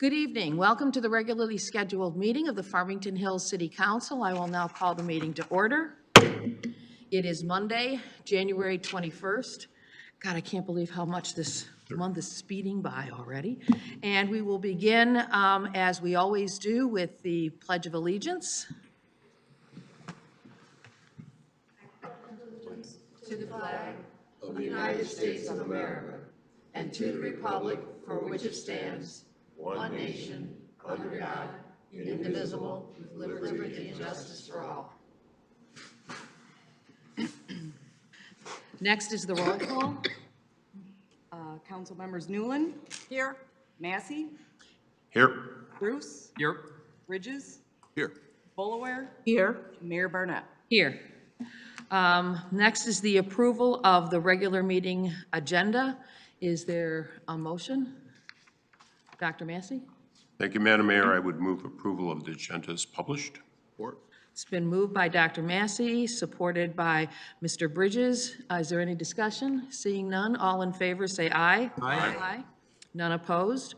Good evening. Welcome to the regularly scheduled meeting of the Farmington Hills City Council. I will now call the meeting to order. It is Monday, January 21st. God, I can't believe how much this month is speeding by already. And we will begin, as we always do, with the Pledge of Allegiance. To the flag of the United States of America and to the republic for which it stands, one nation, under God, indivisible, with liberty and justice for all. Next is the roll call. Council members Newland. Here. Massey. Here. Bruce. Here. Bridges. Here. Bolaware. Here. Mayor Barnett. Here. Next is the approval of the regular meeting agenda. Is there a motion? Dr. Massey? Thank you, Madam Mayor. I would move approval of the agenda as published. Support. It's been moved by Dr. Massey, supported by Mr. Bridges. Is there any discussion? Seeing none, all in favor say aye. Aye. None opposed.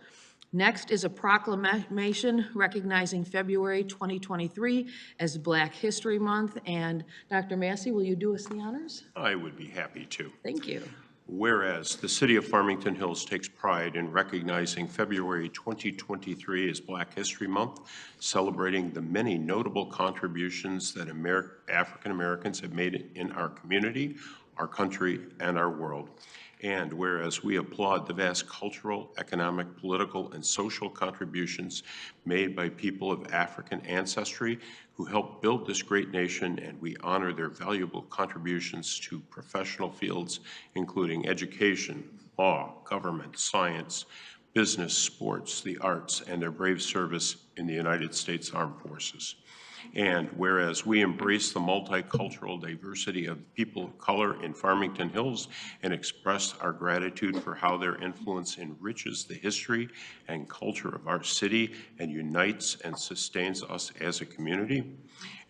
Next is a proclamation recognizing February 2023 as Black History Month. And Dr. Massey, will you do us the honors? I would be happy to. Thank you. Whereas the City of Farmington Hills takes pride in recognizing February 2023 as Black History Month, celebrating the many notable contributions that African Americans have made in our community, our country, and our world. And whereas we applaud the vast cultural, economic, political, and social contributions made by people of African ancestry who helped build this great nation, and we honor their valuable contributions to professional fields, including education, law, government, science, business, sports, the arts, and their brave service in the United States Armed Forces. And whereas we embrace the multicultural diversity of people of color in Farmington Hills and express our gratitude for how their influence enriches the history and culture of our city and unites and sustains us as a community.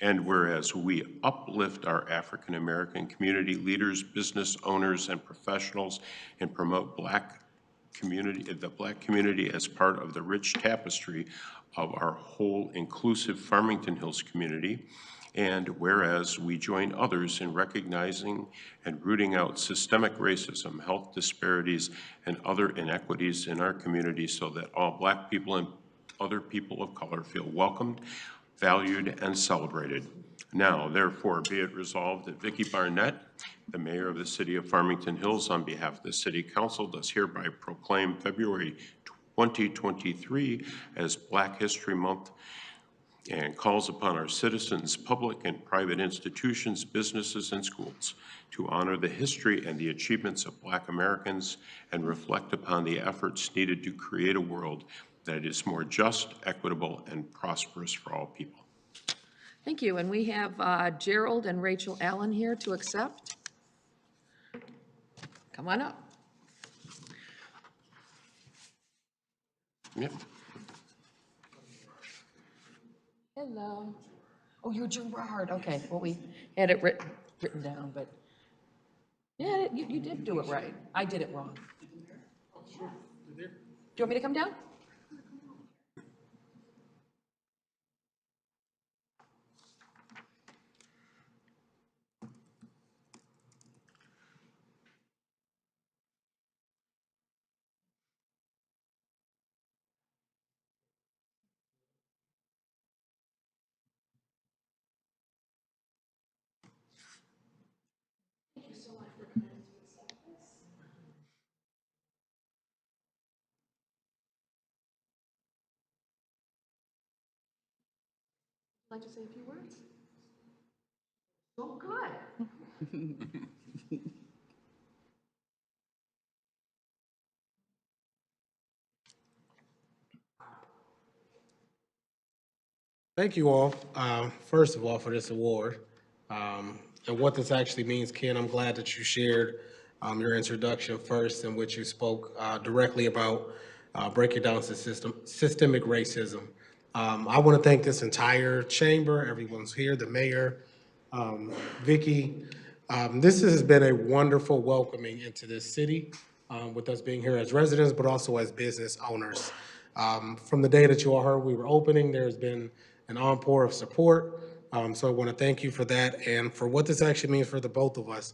And whereas we uplift our African American community leaders, business owners, and professionals and promote the Black community as part of the rich tapestry of our whole inclusive Farmington Hills community. And whereas we join others in recognizing and rooting out systemic racism, health disparities, and other inequities in our community so that all Black people and other people of color feel welcomed, valued, and celebrated. Now, therefore, be it resolved that Vicki Barnett, the mayor of the city of Farmington Hills, on behalf of the city council, does hereby proclaim February 2023 as Black History Month and calls upon our citizens, public and private institutions, businesses, and schools to honor the history and the achievements of Black Americans and reflect upon the efforts needed to create a world that is more just, equitable, and prosperous for all people. Thank you. And we have Gerald and Rachel Allen here to accept. Come on up. Yep. Hello. Oh, you're Gerard. Okay. Well, we had it written down, but yeah, you did do it right. I did it wrong. Do you want me to come down? Like to say a few words? Oh, good. Thank you all, first of all, for this award. And what this actually means, Ken, I'm glad that you shared your introduction first, in which you spoke directly about breaking down systemic racism. I want to thank this entire chamber, everyone's here, the mayor, Vicki. This has been a wonderful welcoming into this city with us being here as residents, but also as business owners. From the day that you all heard we were opening, there's been an encore of support. So I want to thank you for that and for what this actually means for the both of us.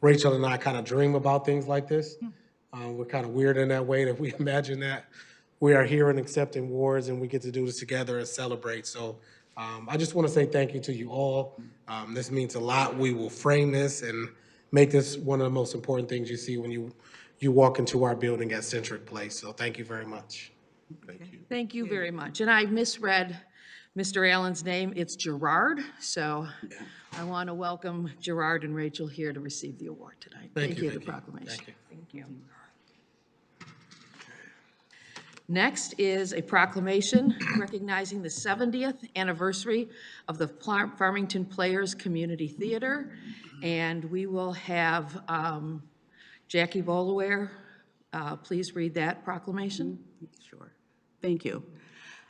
Rachel and I kind of dream about things like this. We're kind of weird in that way that we imagine that we are here and accepting awards and we get to do this together and celebrate. So I just want to say thank you to you all. This means a lot. We will frame this and make this one of the most important things you see when you walk into our building at Centric Place. So thank you very much. Thank you. Thank you very much. And I misread Mr. Allen's name. It's Gerard. So I want to welcome Gerard and Rachel here to receive the award tonight. Thank you, The thank you. proclamation. Thank you. Thank you. Next is a proclamation recognizing the 70th anniversary of the Farmington Players Community Theater. And we will have Jackie Bolaware, please read that proclamation. Sure. Thank you.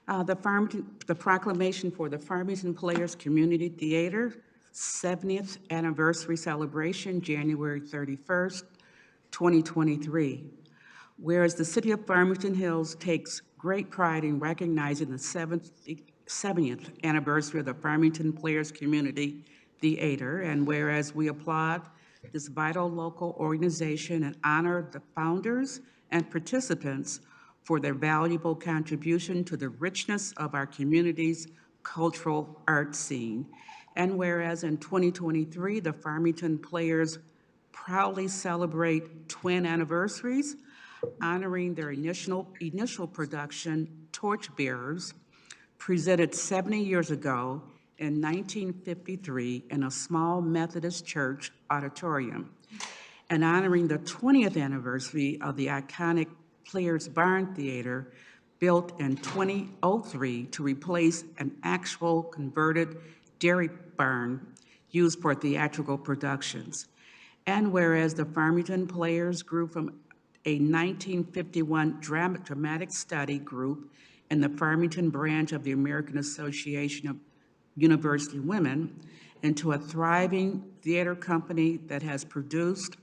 The proclamation for the Farmington Players Community Theater 70th Anniversary Celebration, January 31st, 2023. Whereas the City of Farmington Hills takes great pride in recognizing the 70th anniversary of the Farmington Players Community Theater, and whereas we applaud this vital local organization and honor the founders and participants for their valuable contribution to the richness of our community's cultural art scene. And whereas in 2023, the Farmington Players proudly celebrate twin anniversaries, honoring their initial production, Torchbearers, presented 70 years ago in 1953 in a small Methodist church auditorium, and honoring the 20th anniversary of the iconic Players Barn Theater, built in 2003 to replace an actual converted dairy barn used for theatrical productions. And whereas the Farmington Players grew from a 1951 dramatic study group in the Farmington branch of the American Association of University Women into a thriving theater company that has produced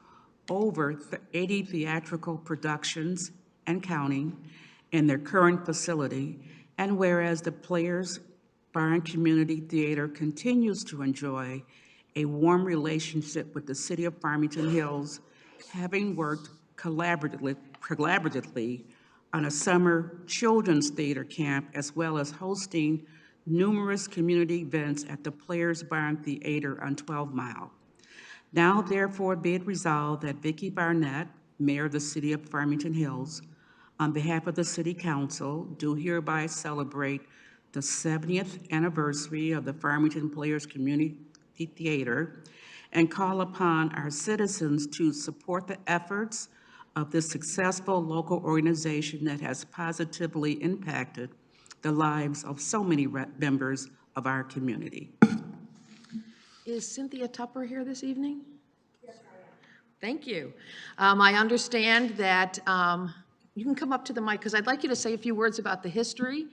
over 80 theatrical productions and counting in their current facility. And whereas the Players Barn Community Theater continues to enjoy a warm relationship with the City of Farmington Hills, having worked collaboratively on a summer children's theater camp, as well as hosting numerous community events at the Players Barn Theater on 12 Mile. Now therefore be it resolved that Vicki Barnett, Mayor of the City of Farmington Hills, on behalf of the City Council, do hereby celebrate the 70th anniversary of the Farmington Players Community Theater and call upon our citizens to support the efforts of this successful local organization that has positively impacted the lives of so many members of our community. Is Cynthia Tupper here this evening? Yes, I am. Thank you. I understand that you can come up to the mic because I'd like you to say a few words about the history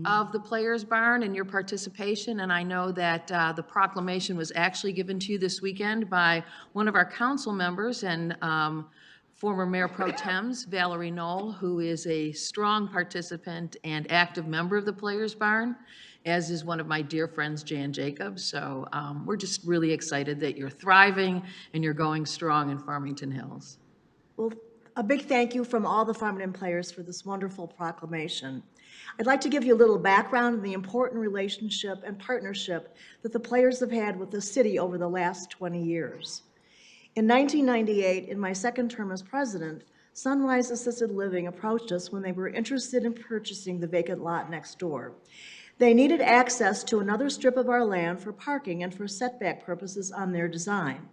of the Players Barn and your participation. And I know that the proclamation was actually given to you this weekend by one of our council members and former Mayor Pro Tems, Valerie Knoll, who is a strong participant and active member of the Players Barn, as is one of my dear friends, Jan Jacobs. So we're just really excited that you're thriving and you're going strong in Farmington Hills. Well, a big thank you from all the Farmington Players for this wonderful proclamation. I'd like to give you a little background on the important relationship and partnership that the Players have had with the city over the last 20 years. In 1998, in my second term as president, Sunrise Assisted Living approached us when they were interested in purchasing the vacant lot next door. They needed access to another strip of our land for parking and for setback purposes on their design.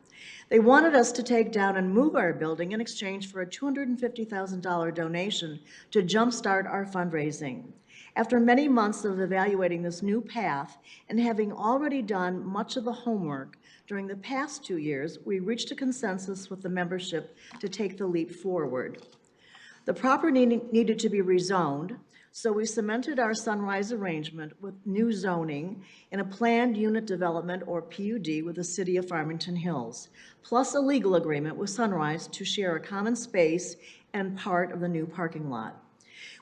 They wanted us to take down and move our building in exchange for a $250,000 donation to jumpstart our fundraising. After many months of evaluating this new path and having already done much of the homework, during the past 2 years, we reached a consensus with the membership to take the leap forward. The property needed to be rezoned, so we cemented our Sunrise arrangement with new zoning in a planned unit development, or PUD, with the City of Farmington Hills, plus a legal agreement with Sunrise to share a common space and part of the new parking lot.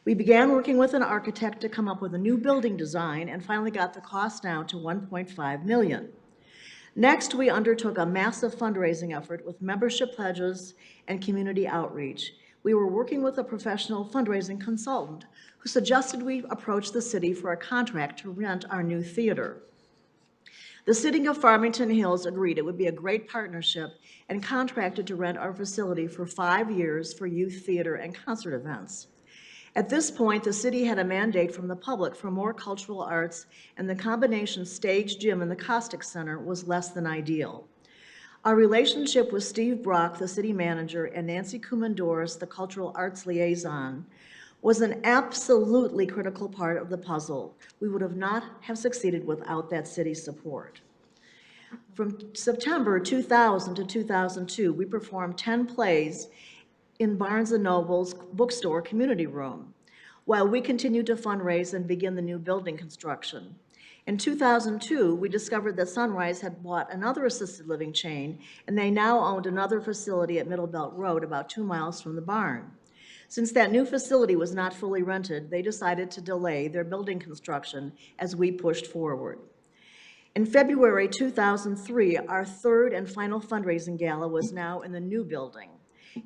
We began working with an architect to come up with a new building design and finally got the cost down to $1.5 million. Next, we undertook a massive fundraising effort with membership pledges and community outreach. We were working with a professional fundraising consultant who suggested we approach the city for a contract to rent our new theater. The city of Farmington Hills agreed it would be a great partnership and contracted to rent our facility for 5 years for youth theater and concert events. At this point, the city had a mandate from the public for more cultural arts, and the combination stage, gym, and the Caustic Center was less than ideal. Our relationship with Steve Brock, the city manager, and Nancy Kumandoris, the cultural arts liaison, was an absolutely critical part of the puzzle. We would have not have succeeded without that city's support. From September 2000 to 2002, we performed 10 plays in Barnes & Noble's bookstore community room, while we continued to fundraise and begin the new building construction. In 2002, we discovered that Sunrise had bought another assisted living chain, and they now owned another facility at Middle Belt Road, about 2 miles from the barn. Since that new facility was not fully rented, they decided to delay their building construction as we pushed forward. In February 2003, our third and final fundraising gala was now in the new building.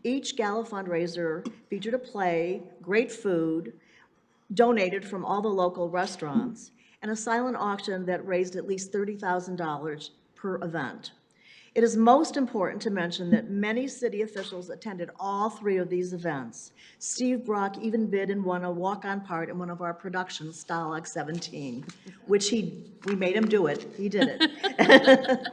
Each gala fundraiser featured a play, great food, donated from all the local restaurants, and a silent auction that raised at least $30,000 per event. It is most important to mention that many city officials attended all 3 of these events. Steve Brock even bid and won a walk-on part in one of our productions, Stalag 17, which we made him do it. He did it.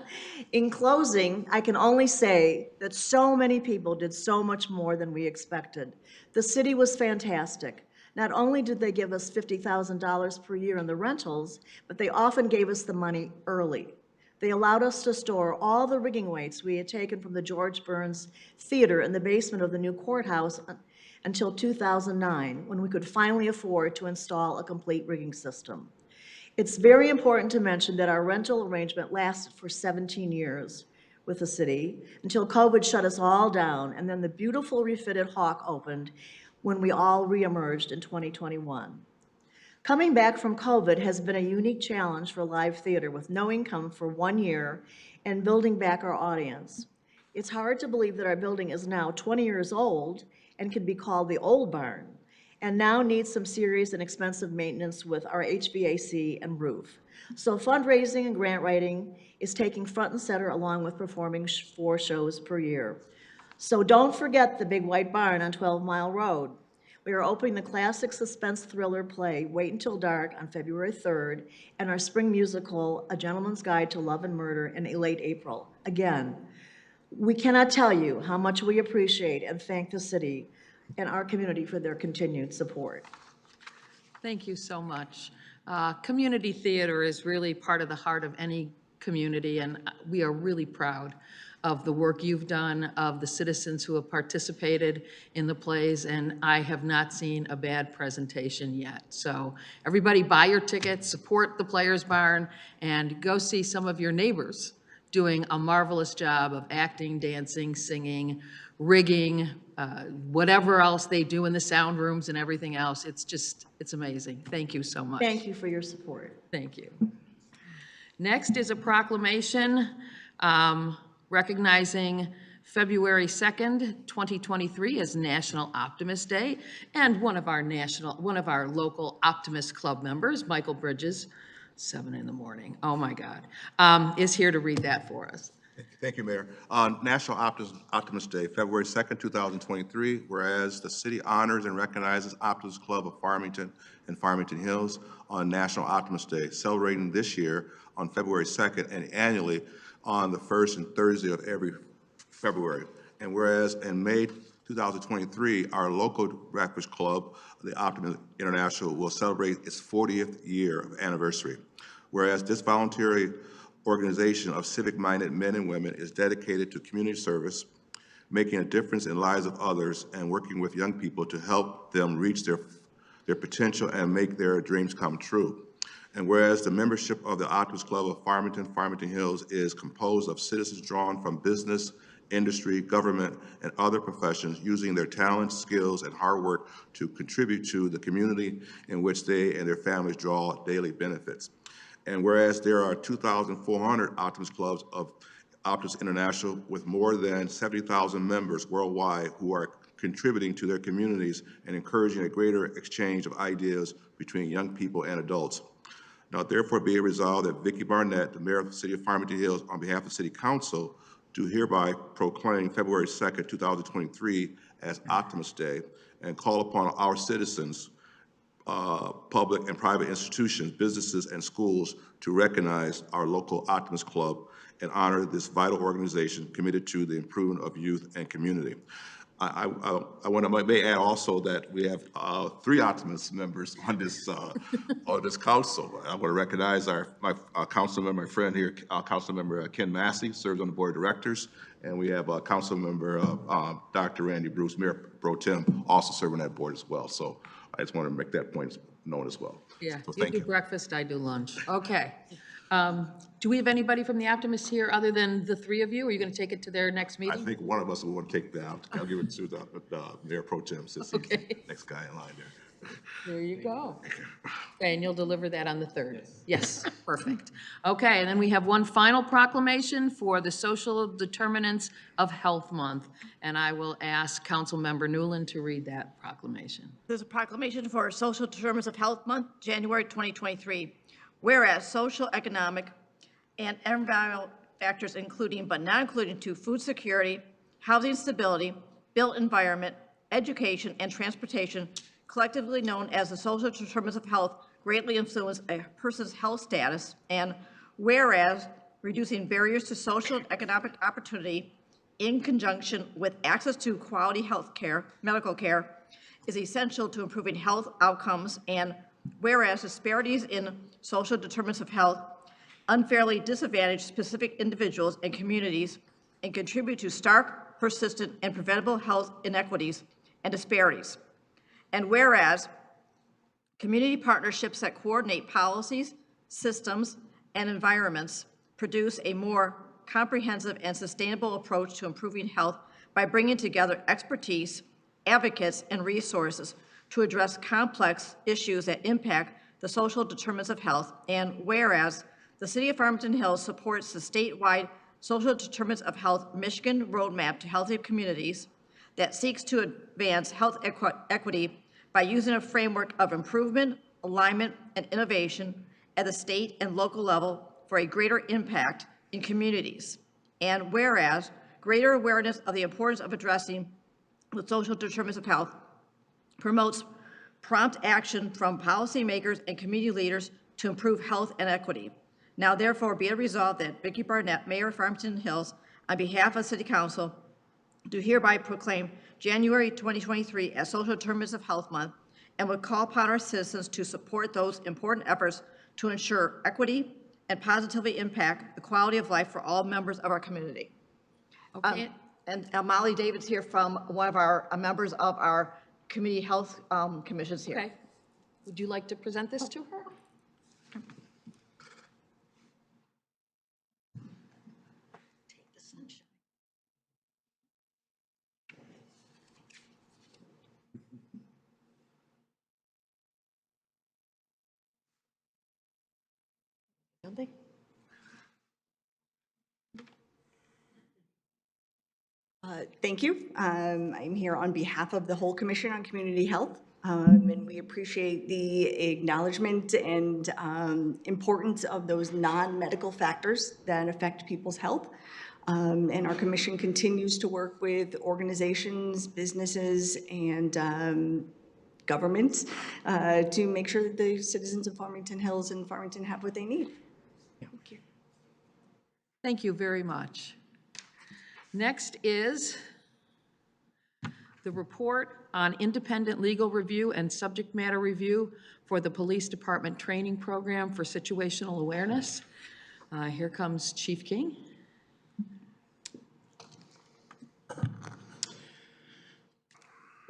In closing, I can only say that so many people did so much more than we expected. The city was fantastic. Not only did they give us $50,000 per year in the rentals, but they often gave us the money early. They allowed us to store all the rigging weights we had taken from the George Burns Theater in the basement of the new courthouse until 2009, when we could finally afford to install a complete rigging system. It's very important to mention that our rental arrangement lasted for 17 years with the city until COVID shut us all down, and then the beautiful refitted Hawk opened when we all reemerged in 2021. Coming back from COVID has been a unique challenge for live theater with no income for 1 year and building back our audience. It's hard to believe that our building is now 20 years old and can be called the old barn, and now needs some serious and expensive maintenance with our HVAC and roof. So fundraising and grant writing is taking front and center along with performing 4 shows per year. So don't forget the big white barn on 12 Mile Road. We are opening the classic suspense thriller play, Wait Until Dark, on February 3rd, and our spring musical, A Gentleman's Guide to Love and Murder, in late April. Again, we cannot tell you how much we appreciate and thank the city and our community for their continued support. Thank you so much. Community theater is really part of the heart of any community, and we are really proud of the work you've done, of the citizens who have participated in the plays, and I have not seen a bad presentation yet. So everybody buy your tickets, support the Players Barn, and go see some of your neighbors doing a marvelous job of acting, dancing, singing, rigging, whatever else they do in the sound rooms and everything else. It's amazing. Thank you so much. Thank you for your support. Thank you. Next is a proclamation recognizing February 2nd, 2023 as National Optimist Day, and one of our local Optimist Club members, Michael Bridges, 7 in the morning, oh my God, is here to read that for us. Thank you, Mayor. National Optimist Day, February 2nd, 2023, whereas the city honors and recognizes Optimist Club of Farmington and Farmington Hills on National Optimist Day, celebrating this year on February 2nd and annually on the first and Thursday of every February. And whereas in May 2023, our local Breakfast Club, the Optimist International, will celebrate its 40th year of anniversary. Whereas this voluntary organization of civic-minded men and women is dedicated to community service, making a difference in lives of others, and working with young people to help them reach their potential and make their dreams come true. And whereas the membership of the Optimist Club of Farmington Hills is composed of citizens drawn from business industry, government, and other professions using their talents, skills, and hard work to contribute to the community in which they and their families draw daily benefits. And whereas there are 2,400 Optimist clubs of Optimist International with more than 70,000 members worldwide who are contributing to their communities and encouraging a greater exchange of ideas between young people and adults. Now therefore be it resolved that Vicki Barnett, the mayor of the city of Farmington Hills, on behalf of City Council, do hereby proclaim February 2nd, 2023 as Optimist Day and call upon our citizens, public and private institutions, businesses, and schools to recognize our local Optimist Club and honor this vital organization committed to the improvement of youth and community. I want to may add also that we have 3 Optimist members on this council. I want to recognize my council member, my friend here, Council Member Ken Massey, serves on the board of directors, and we have Council Member Dr. Randy Bruce, Mayor Pro Tem, also serving that board as well. So I just want to make that point known as well. Yeah, So you thank do breakfast, I do lunch. Okay. Do we have anybody from the Optimists here other than the 3 of you? Are you going to take it to their next I meeting? think one of us will want to take that out. I'll give it to the Mayor Pro Tem since he's the next guy in line there. There you go. Okay, and you'll deliver that on the 3rd? Yes, perfect. Okay, and then we have one final proclamation for the Social Determinants of Health Month, and I will ask Councilmember Newland to read that proclamation. There's a proclamation for Social Determinants of Health Month, January 2023. Whereas social, economic, and environmental factors including but not including to food security, housing stability, built environment, education, and transportation, collectively known as the social determinants of health, greatly influence a person's health status, and whereas reducing barriers to social and economic opportunity in conjunction with access to quality health care, medical care, is essential to improving health outcomes, and whereas disparities in social determinants of health unfairly disadvantage specific individuals and communities and contribute to stark, persistent, and preventable health inequities and disparities. And whereas community partnerships that coordinate policies, systems, and environments produce a more comprehensive and sustainable approach to improving health by bringing together expertise, advocates, and resources to address complex issues that impact the social determinants of health. And whereas the City of Farmington Hills supports the statewide Social Determinants of Health Michigan Roadmap to Healthy Communities that seeks to advance health equity by using a framework of improvement, alignment, and innovation at the state and local level for a greater impact in communities. And whereas greater awareness of the importance of addressing the social determinants of health promotes prompt action from policymakers and community leaders to improve health and equity. Now therefore be it resolved that Vicki Barnett, Mayor of Farmington Hills, on behalf of City Council, do hereby proclaim January 2023 as Social Determinants of Health Month and would call upon our citizens to support those important efforts to ensure equity and positively impact the quality of life for all members of our community. Okay. And Molly David's here from one of our members of our community health commissions here. Okay. Would you like to present this to her? Take the sunshine. Don't they? Thank you. I'm here on behalf of the whole Commission on Community Health, and we appreciate the acknowledgement and importance of those non-medical factors that affect people's health. And our commission continues to work with organizations, businesses, and governments to make sure that the citizens of Farmington Hills and Farmington have what they need. Thank you. Thank you very much. Next is the report on independent legal review and subject matter review for the Police Department Training Program for Situational Awareness. Here comes Chief King.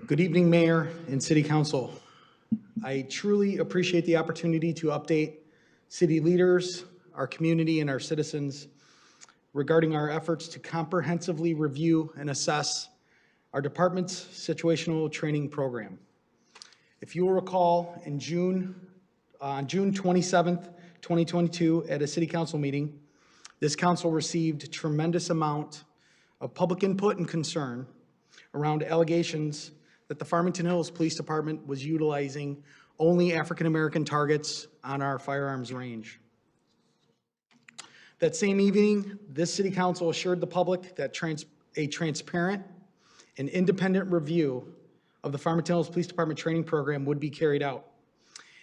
Good evening, Mayor and City Council. I truly appreciate the opportunity to update city leaders, our community, and our citizens regarding our efforts to comprehensively review and assess our department's situational training program. If you will recall, on June 27th, 2022, at a city council meeting, this council received a tremendous amount of public input and concern around allegations that the Farmington Hills Police Department was utilizing only African-American targets on our firearms range. That same evening, this city council assured the public that a transparent and independent review of the Farmington Hills Police Department training program would be carried out.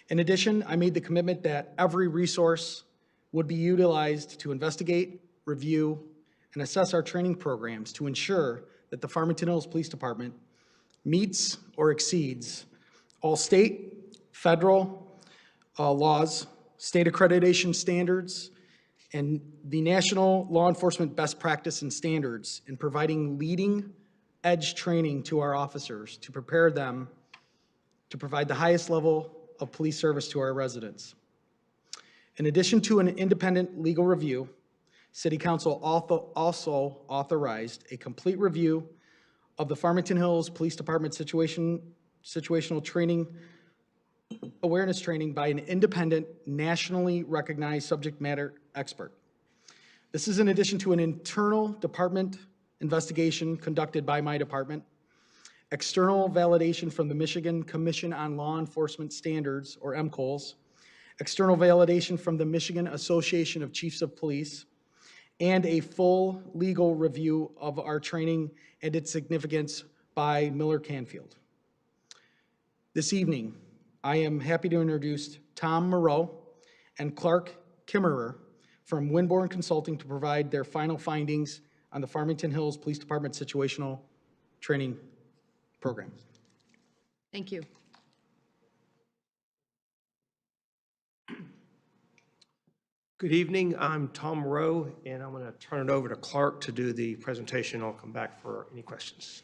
In addition, I made the commitment that every resource would be utilized to investigate, review, and assess our training programs to ensure that the Farmington Hills Police Department meets or exceeds all state, federal laws, state accreditation standards, and the national law enforcement best practice and standards in providing leading edge training to our officers to prepare them to provide the highest level of police service to our residents. In addition to an independent legal review, City Council also authorized a complete review of the Farmington Hills Police Department situational training, awareness training by an independent, nationally recognized subject matter expert. This is in addition to an internal department investigation conducted by my department, external validation from the Michigan Commission on Law Enforcement Standards, or MCOLS, external validation from the Michigan Association of Chiefs of Police, and a full legal review of our training and its significance by Miller Canfield. This evening, I am happy to introduce Tom Moreau and Clark Kimmerer from Winborn Consulting to provide their final findings on the Farmington Hills Police Department situational training program. Thank you. Good evening, I'm Tom Rowe, and I'm going to turn it over to Clark to do the presentation. I'll come back for any questions.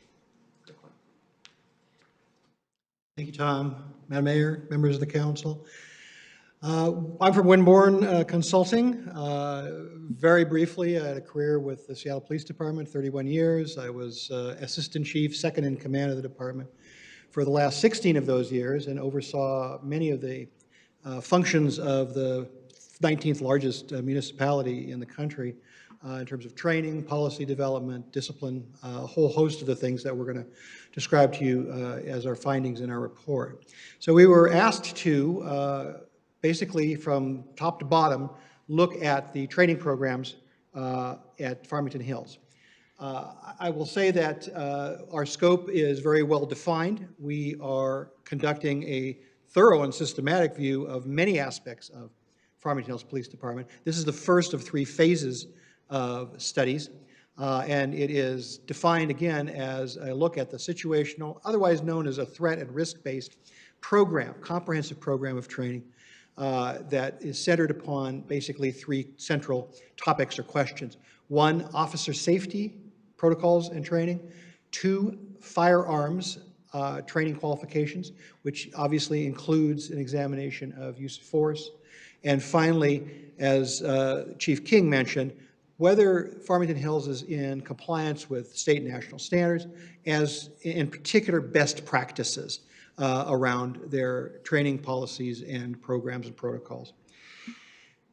Thank you, Tom. Madam Mayor, members of the council. I'm from Winborn Consulting. Very briefly, I had a career with the Seattle Police Department, 31 years. I was assistant chief, second in command of the department for the last 16 of those years, and oversaw many of the functions of the 19th largest municipality in the country in terms of training, policy development, discipline, a whole host of the things that we're going to describe to you as our findings in our report. So we were asked to basically from top to bottom look at the training programs at Farmington Hills. I will say that our scope is very well defined. We are conducting a thorough and systematic view of many aspects of Farmington Hills Police Department. This is the first of 3 phases of studies, and it is defined again as a look at the situational, otherwise known as a threat and risk-based program, comprehensive program of training that is centered upon basically 3 central topics or questions. 1, officer safety protocols and training. 2, firearms training qualifications, which obviously includes an examination of use of force. And finally, as Chief King mentioned, whether Farmington Hills is in compliance with state and national standards, as in particular best practices around their training policies and programs and protocols.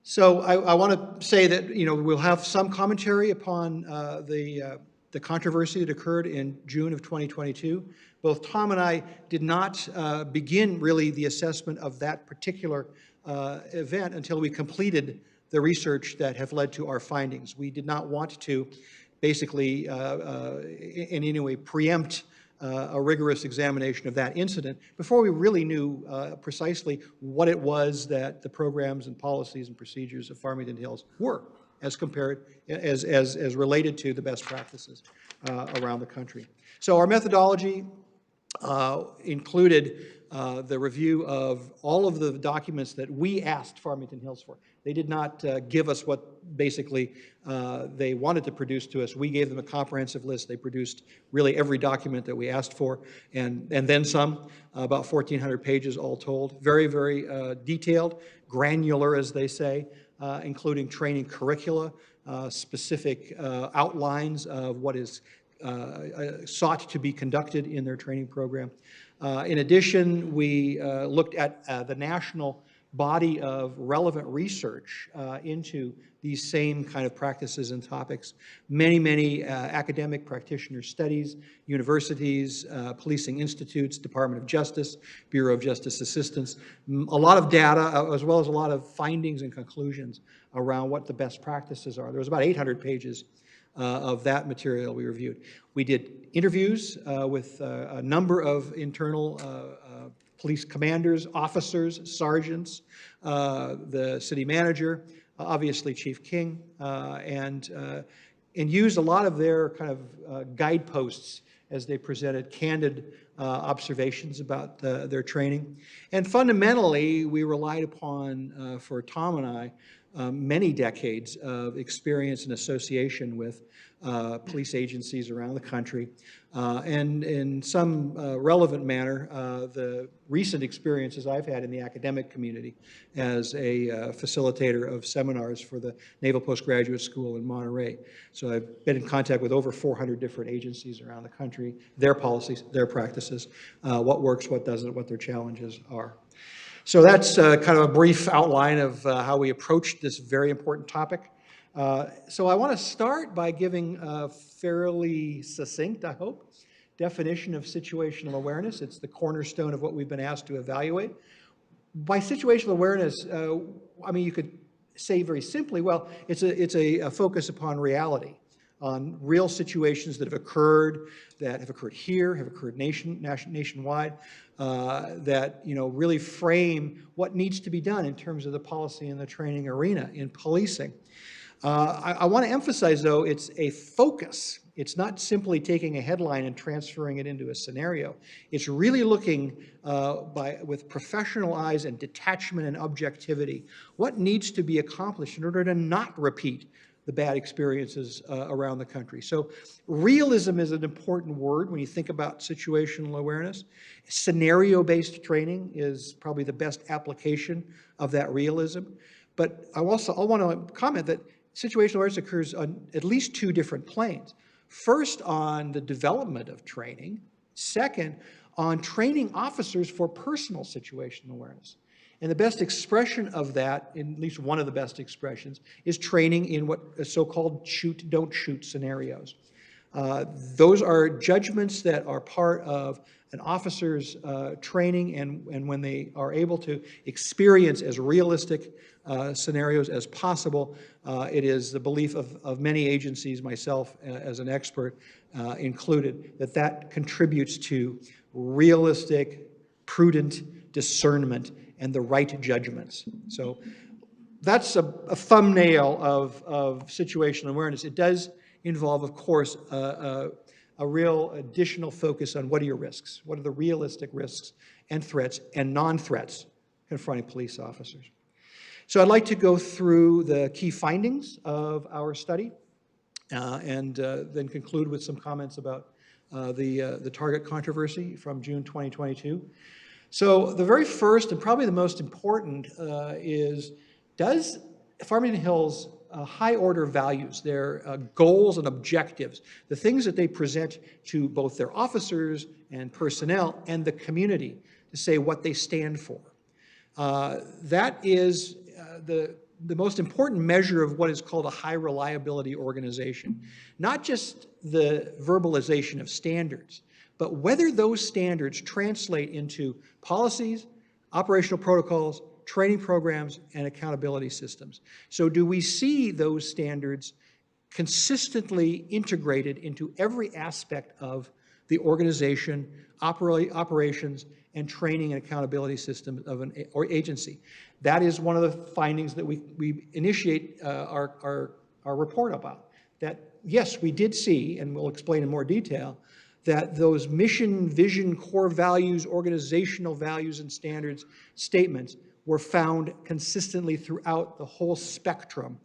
So I want to say that, you know, we'll have some commentary upon the controversy that occurred in June of 2022. Both Tom and I did not begin really the assessment of that particular event until we completed the research that have led to our findings. We did not want to basically in any way preempt a rigorous examination of that incident before we really knew precisely what it was that the programs and policies and procedures of Farmington Hills were as compared, as related to the best practices around the country. So our methodology included the review of all of the documents that we asked Farmington Hills for. They did not give us what basically they wanted to produce to us. We gave them a comprehensive list. They produced really every document that we asked for, and then some, about 1,400 pages all told. Very, very detailed, granular, as they say, including training curricula, specific outlines of what is sought to be conducted in their training program. In addition, we looked at the national body of relevant research into these same kind of practices and topics. Many academic practitioner studies, universities, policing institutes, Department of Justice, Bureau of Justice Assistance, a lot of data, as well as a lot of findings and conclusions around what the best practices are. There was about 800 pages of that material we reviewed. We did interviews with a number of internal police commanders, officers, sergeants, the city manager, obviously Chief King, and used a lot of their kind of guideposts as they presented candid observations about their training. And fundamentally, we relied upon, for Tom and I, many decades of experience and association with police agencies around the country, and in some relevant manner, the recent experiences I've had in the academic community as a facilitator of seminars for the Naval Postgraduate School in Monterey. So I've been in contact with over 400 different agencies around the country, their policies, their practices, what works, what doesn't, what their challenges are. So that's kind of a brief outline of how we approached this very important topic. So I want to start by giving a fairly succinct, I hope, definition of situational awareness. It's the cornerstone of what we've been asked to evaluate. By situational awareness, I mean, you could say very simply, well, it's a focus upon reality, on real situations that have occurred here, have occurred nationwide, that really frame what needs to be done in terms of the policy and the training arena in policing. I want to emphasize, though, it's a focus. It's not simply taking a headline and transferring it into a scenario. It's really looking with professional eyes and detachment and objectivity, what needs to be accomplished in order to not repeat the bad experiences around the country. So realism is an important word when you think about situational awareness. Scenario-based training is probably the best application of that realism. But I want to comment that situational awareness occurs on at least two different planes. First, on the development of training. Second, on training officers for personal situational awareness. And the best expression of that, at least one of the best expressions, is training in what is so-called shoot, don't shoot scenarios. Those are judgments that are part of an officer's training, and when they are able to experience as realistic scenarios as possible, it is the belief of many agencies, myself as an expert included, that contributes to realistic, prudent discernment and the right judgments. So that's a thumbnail of situational awareness. It does involve, of course, a real additional focus on what are your risks, what are the realistic risks and threats and non-threats confronting police officers. So I'd like to go through the key findings of our study and then conclude with some comments about the target controversy from June 2022. So the very first and probably the most important is, does Farmington Hills high-order values, their goals and objectives, the things that they present to both their officers and personnel and the community to say what they stand for? That is the most important measure of what is called a high-reliability organization. Not just the verbalization of standards, but whether those standards translate into policies, operational protocols, training programs, and accountability systems. So do we see those standards consistently integrated into every aspect of the organization, operations, and training and accountability system of an agency? That is one of the findings that we initiate our report about. That, yes, we did see, and we'll explain in more detail, that those mission, vision, core values, organizational values, and standards statements were found consistently throughout the whole spectrum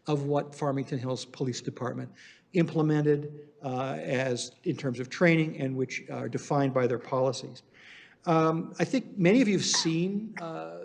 of what Farmington Hills Police Department implemented as in terms of training and which are defined by their policies. I think many of you have seen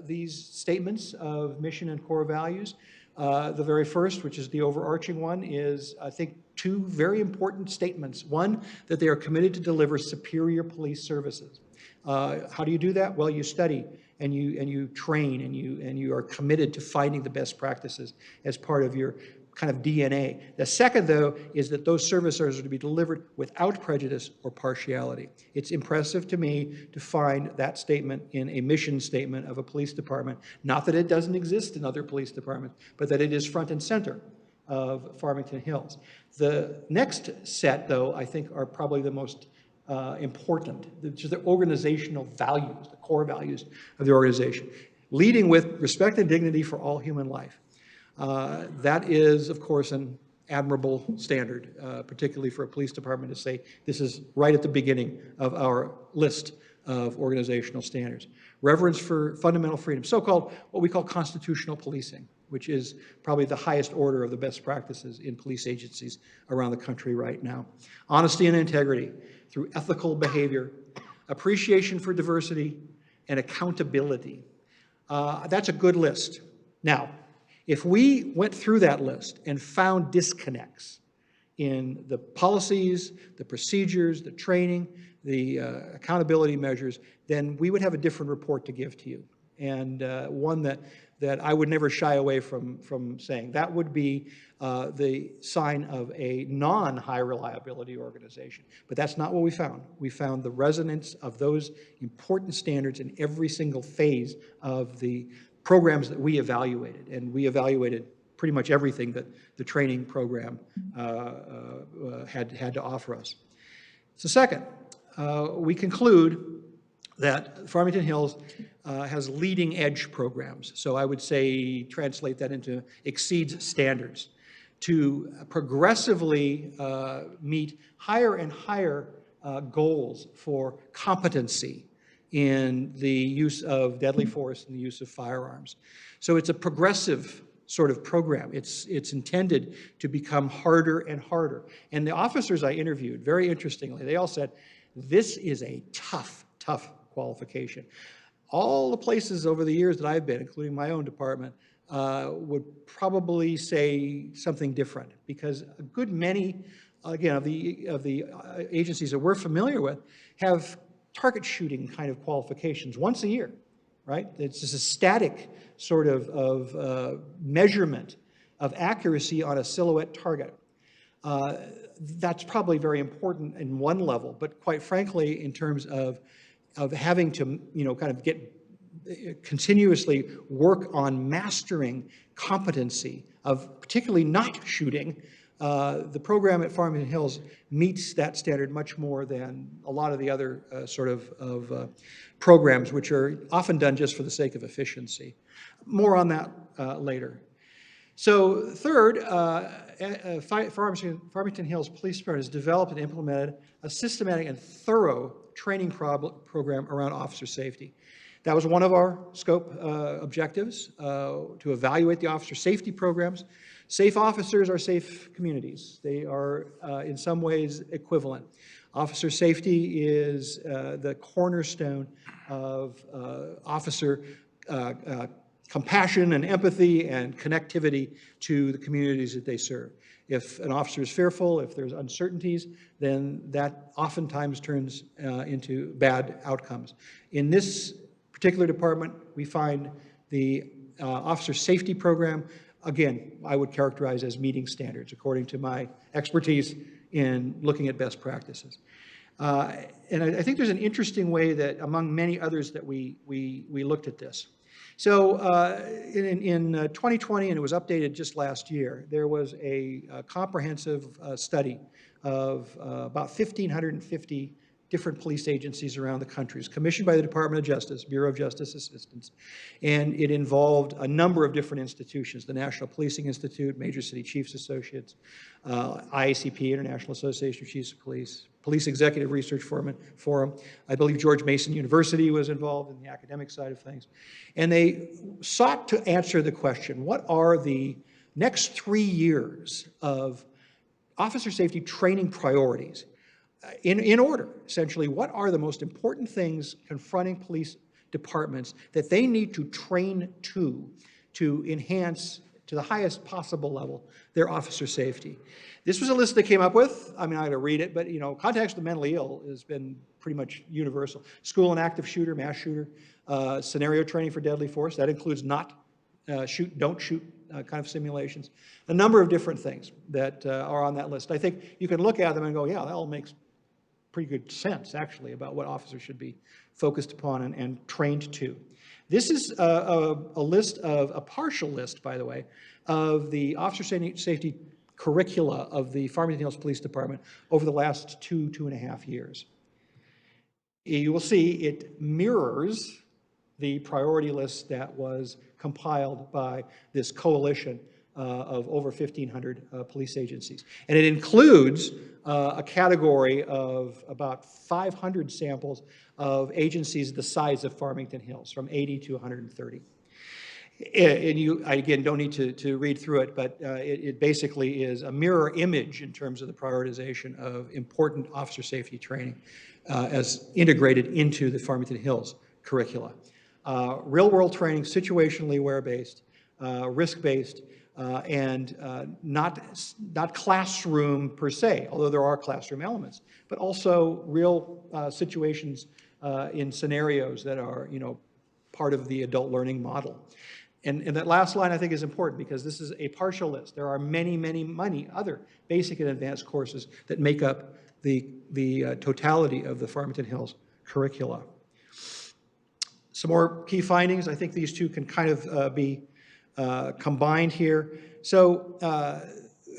these statements of mission and core values. The very first, which is the overarching one, is, I think, two very important statements. One, that they are committed to deliver superior police services. How do you do that? Well, you study and you train and you are committed to finding the best practices as part of your kind of DNA. The second, though, is that those services are to be delivered without prejudice or partiality. It's impressive to me to find that statement in a mission statement of a police department. Not that it doesn't exist in other police departments, but that it is front and center of Farmington Hills. The next set, though, I think are probably the most important, which is the organizational values, the core values of the organization. Leading with respect and dignity for all human life. That is, of course, an admirable standard, particularly for a police department to say this is right at the beginning of our list of organizational standards. Reverence for fundamental freedom, so-called what we call constitutional policing, which is probably the highest order of the best practices in police agencies around the country right now. Honesty and integrity through ethical behavior, appreciation for diversity, and accountability. That's a good list. Now, if we went through that list and found disconnects in the policies, the procedures, the training, the accountability measures, then we would have a different report to give to you. And one that I would never shy away from saying. That would be the sign of a non-high reliability organization. But that's not what we found. We found the resonance of those important standards in every single phase of the programs that we evaluated. And we evaluated pretty much everything that the training program had to offer us. So second, we conclude that Farmington Hills has leading edge programs. So I would say translate that into exceeds standards to progressively meet higher and higher goals for competency in the use of deadly force and the use of firearms. So it's a progressive sort of program. It's intended to become harder and harder. And the officers I interviewed, very interestingly, they all said, this is a tough qualification. All the places over the years that I've been, including my own department, would probably say something different, because a good many, again, of the agencies that we're familiar with have target shooting kind of qualifications once a year, right? It's just a static sort of measurement of accuracy on a silhouette target. That's probably very important in one level, but quite frankly, in terms of having to, kind of continuously work on mastering competency of particularly not shooting, the program at Farmington Hills meets that standard much more than a lot of the other sort of programs, which are often done just for the sake of efficiency. More on that later. So third, Farmington Hills Police Department has developed and implemented a systematic and thorough training program around officer safety. That was one of our scope objectives, to evaluate the officer safety programs. Safe officers are safe communities. They are, in some ways, equivalent. Officer safety is the cornerstone of officer compassion and empathy and connectivity to the communities that they serve. If an officer is fearful, if there's uncertainties, then that oftentimes turns into bad outcomes. In this particular department, we find the officer safety program, again, I would characterize as meeting standards according to my expertise in looking at best practices. And I think there's an interesting way that among many others that we looked at this. So in 2020, and it was updated just last year, there was a comprehensive study of about 1,550 different police agencies around the country. It's commissioned by the Department of Justice, Bureau of Justice Assistance, and it involved a number of different institutions, the National Policing Institute, Major City Chiefs Associates, IACP, International Association of Chiefs of Police, Police Executive Research Forum. I believe George Mason University was involved in the academic side of things. And they sought to answer the question, what are the next 3 years of officer safety training priorities? In order, essentially, what are the most important things confronting police departments that they need to train to enhance to the highest possible level, their officer safety. This was a list they came up with. I mean, I got to read it, but, you know, contacts with the mentally ill has been pretty much universal. School and active shooter, mass shooter, scenario training for deadly force. That includes not shoot, don't shoot kind of simulations. A number of different things that are on that list. I think you can look at them and go, yeah, that all makes pretty good sense, actually, about what officers should be focused upon and trained to. This is a list of, a partial list, by the way, of the officer safety curricula of the Farmington Hills Police Department over the last 2.5 years. You will see it mirrors the priority list that was compiled by this coalition of over 1,500 police agencies. And it includes a category of about 500 samples of agencies the size of Farmington Hills, from 80 to 130. And you, I again, don't need to read through it, but it basically is a mirror image in terms of the prioritization of important officer safety training as integrated into the Farmington Hills curricula. Real-world training, situationally aware-based, risk-based, and not classroom per se, although there are classroom elements, but also real situations in scenarios that are, you know, part of the adult learning model. And that last line, I think, is important because this is a partial list. There are many other basic and advanced courses that make up the totality of the Farmington Hills curricula. Some more key findings. I think these two can kind of be combined here. So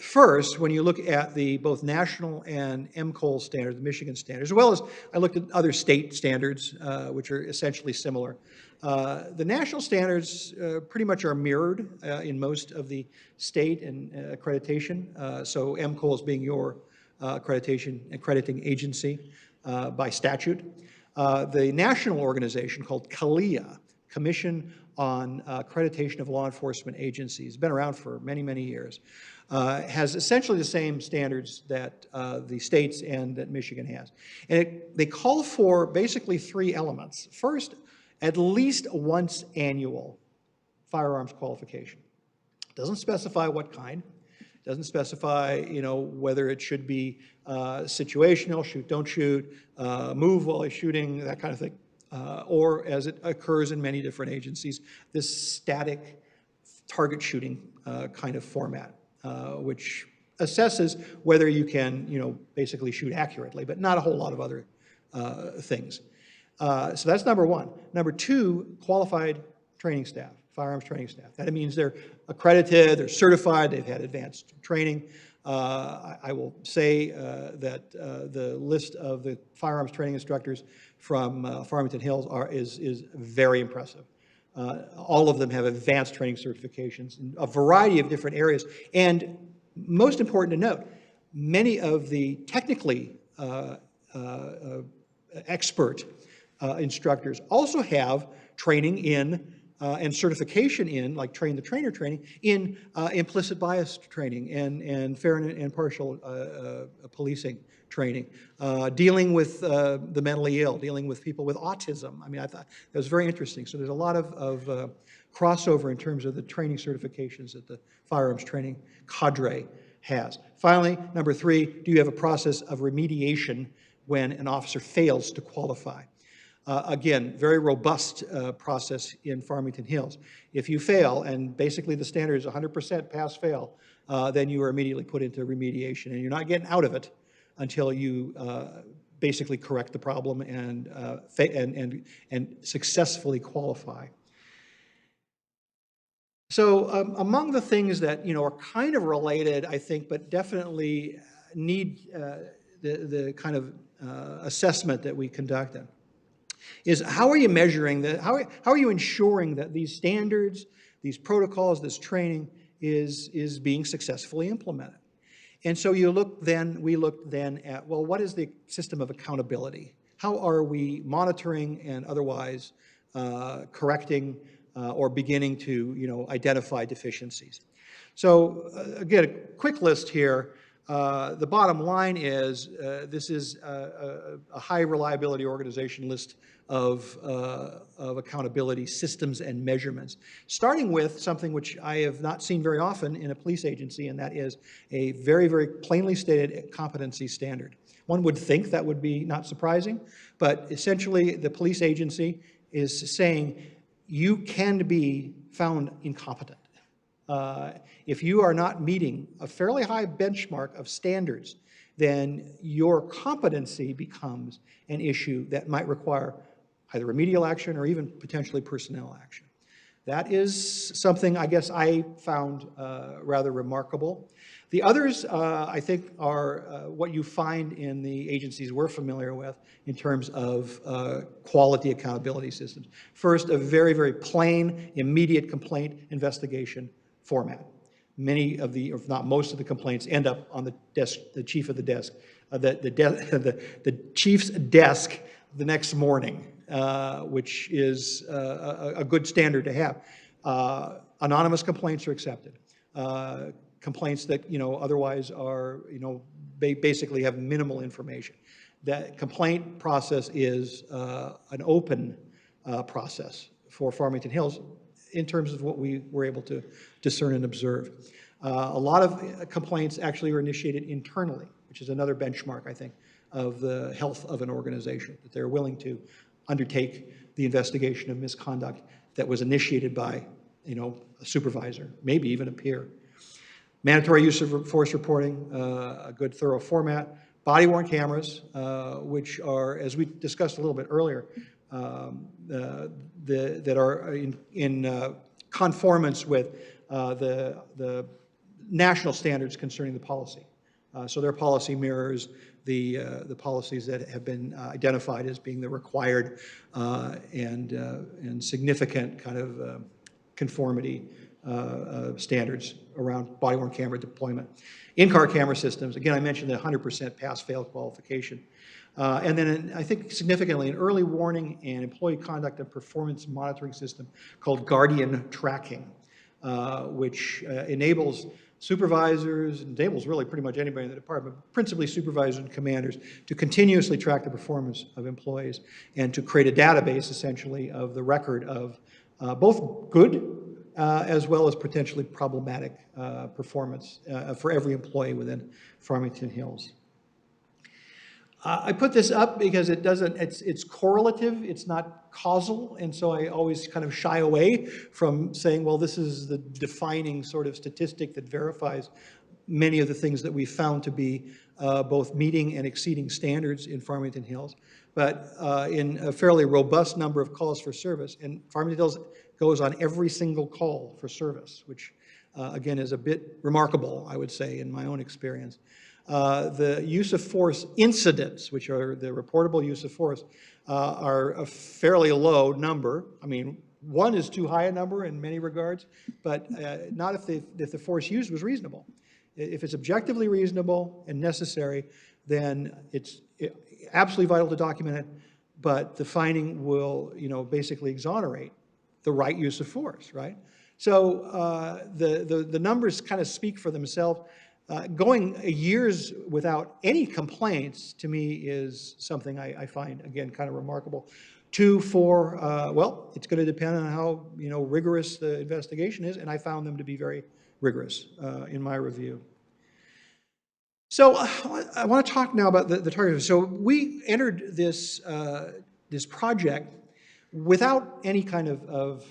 first, when you look at the both national and MCOL standards, the Michigan standards, as well as I looked at other state standards, which are essentially similar. The national standards pretty much are mirrored in most of the state and accreditation. So MCOL is being your accrediting agency by statute. The national organization called CALEA, Commission on Accreditation of Law Enforcement Agencies, been around for many years, has essentially the same standards that the states and that Michigan has. And they call for basically 3 elements. First, at least once annual firearms qualification. Doesn't specify what kind. Doesn't specify, you know, whether it should be situational, shoot, don't shoot, move while you're shooting, that kind of thing. Or as it occurs in many different agencies, this static target shooting kind of format, which assesses whether you can, you know, basically shoot accurately, but not a whole lot of other things. So that's number one. Number two, qualified training staff, firearms training staff. That means they're accredited, they're certified, they've had advanced training. I will say that the list of the firearms training instructors from Farmington Hills is very impressive. All of them have advanced training certifications in a variety of different areas. And most important to note, many of the technically expert instructors also have training in and certification in, like train the trainer training, in implicit bias training and fair and impartial policing training, dealing with the mentally ill, dealing with people with autism. I mean, I thought that was very interesting. So there's a lot of crossover in terms of the training certifications that the firearms training cadre has. Finally, number 3, do you have a process of remediation when an officer fails to qualify? Again, very robust process in Farmington Hills. If you fail, and basically the standard is 100% pass-fail, then you are immediately put into remediation, and you're not getting out of it until you basically correct the problem and successfully qualify. So among the things that, you know, are kind of related, I think, but definitely need the kind of assessment that we conducted, is how are you measuring that? How are you ensuring that these standards, these protocols, this training is being successfully implemented? And so we looked then at, well, what is the system of accountability? How are we monitoring and otherwise correcting or beginning to, you know, identify deficiencies? So again, a quick list here. The bottom line is this is a high reliability organization list of accountability systems and measurements, starting with something which I have not seen very often in a police agency, and that is a very, very plainly stated competency standard. One would think that would be not surprising, but essentially the police agency is saying you can be found incompetent. If you are not meeting a fairly high benchmark of standards, then your competency becomes an issue that might require either remedial action or even potentially personnel action. That is something I guess I found rather remarkable. The others, I think, are what you find in the agencies we're familiar with in terms of quality accountability systems. First, a very, very plain, immediate complaint investigation format. Many of the, if not most of the complaints end up on the desk, the chief of the desk, the chief's desk the next morning, which is a good standard to have. Anonymous complaints are accepted. Complaints that, otherwise are, basically have minimal information. That complaint process is an open process for Farmington Hills in terms of what we were able to discern and observe. A lot of complaints actually are initiated internally, which is another benchmark, I think, of the health of an organization, that they're willing to undertake the investigation of misconduct that was initiated by, a supervisor, maybe even a peer. Mandatory use of force reporting, a good thorough format. Body-worn cameras, which are, as we discussed a little bit earlier, that are in conformance with the national standards concerning the policy. So their policy mirrors the policies that have been identified as being the required and significant kind of conformity standards around body-worn camera deployment. In-car camera systems, again, I mentioned the 100% pass-fail qualification. And then I think significantly an early warning and employee conduct and performance monitoring system called Guardian Tracking, which enables supervisors, enables really pretty much anybody in the department, principally supervisors and commanders, to continuously track the performance of employees and to create a database, essentially, of the record of both good as well as potentially problematic performance for every employee within Farmington Hills. I put this up because it's correlative, it's not causal, and so I always kind of shy away from saying, well, this is the defining sort of statistic that verifies many of the things that we found to be both meeting and exceeding standards in Farmington Hills, but in a fairly robust number of calls for service, and Farmington Hills goes on every single call for service, which again is a bit remarkable, I would say, in my own experience. The use of force incidents, which are the reportable use of force, are a fairly low number. I mean, one is too high a number in many regards, but not if the force used was reasonable. If it's objectively reasonable and necessary, then it's absolutely vital to document it, but the finding will, basically exonerate the right use of force, right? So the numbers kind of speak for themselves. Going years without any complaints, to me, is something I find, again, kind of remarkable. 2, 4, well, it's going to depend on how, rigorous the investigation is, and I found them to be very rigorous in my review. So I want to talk now about the target. So we entered this, this project without any kind of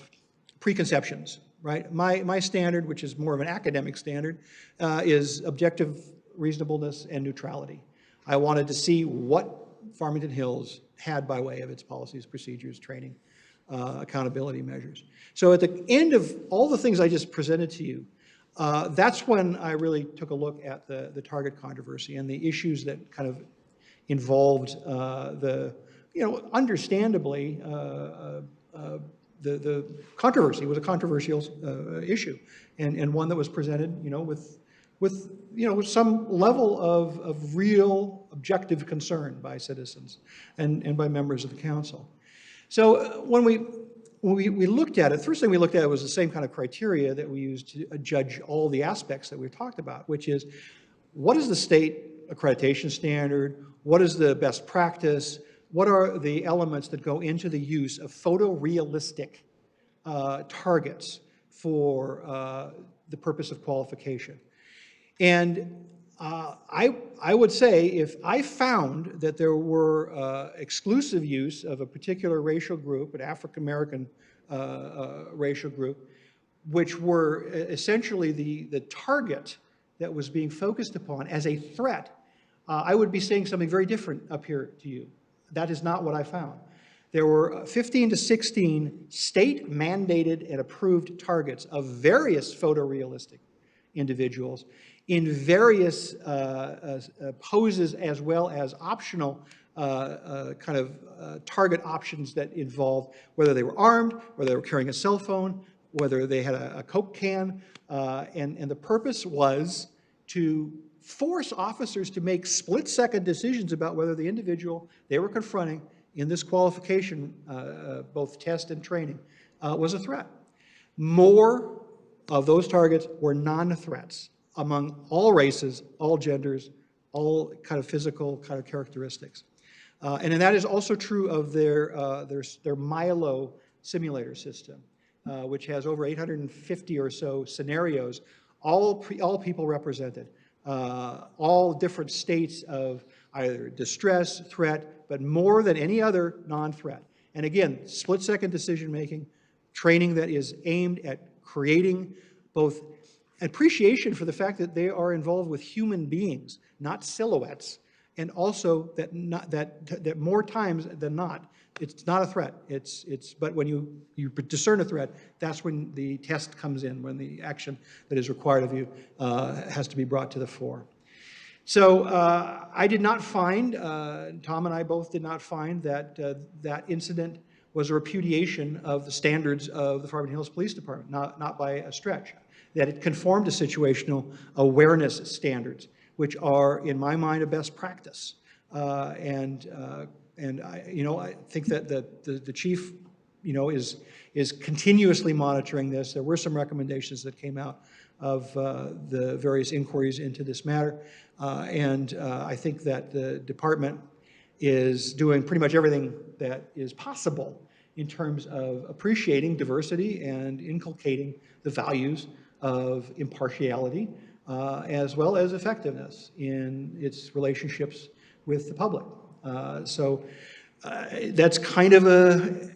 preconceptions. Right? My standard, which is more of an academic standard, is objective reasonableness and neutrality. I wanted to see what Farmington Hills had by way of its policies, procedures, training, accountability measures. So at the end of all the things I just presented to you, that's when I really took a look at the target controversy and the issues that kind of involved understandably, the controversy was a controversial issue, and one that was presented, with some level of real objective concern by citizens and by members of the council. So when we looked at it, first thing we looked at was the same kind of criteria that we used to judge all the aspects that we've talked about, which is what is the state accreditation standard? What is the best practice? What are the elements that go into the use of photorealistic targets for the purpose of qualification? And I would say if I found that there were exclusive use of a particular racial group, an African-American racial group, which were essentially the target that was being focused upon as a threat, I would be saying something very different up here to you. That is not what I found. There were 15 to 16 state-mandated and approved targets of various photorealistic individuals in various poses as well as optional target options that involve whether they were armed, whether they were carrying a cell phone, whether they had a Coke can, and the purpose was to force officers to make split-second decisions about whether the individual they were confronting in this qualification, both test and training, was a threat. More of those targets were non-threats among all races, all genders, all kind of physical kind of characteristics. And that is also true of their Milo simulator system, which has over 850 or so scenarios, all people represented, all different states of either distress, threat, but more than any other non-threat. And again, split-second decision-making, training that is aimed at creating both appreciation for the fact that they are involved with human beings, not silhouettes, and also that more times than not, it's not a threat. But when you discern a threat, that's when the test comes in, when the action that is required of you has to be brought to the fore. So I did not find, Tom and I both did not find that that incident was a repudiation of the standards of the Farmington Hills Police Department, not by a stretch. That it conformed to situational awareness standards, which are, in my mind, a best practice. And I think that the chief, is continuously monitoring this. There were some recommendations that came out of the various inquiries into this matter. I think that the department is doing pretty much everything that is possible in terms of appreciating diversity and inculcating the values of impartiality, as well as effectiveness in its relationships with the public. That's kind of a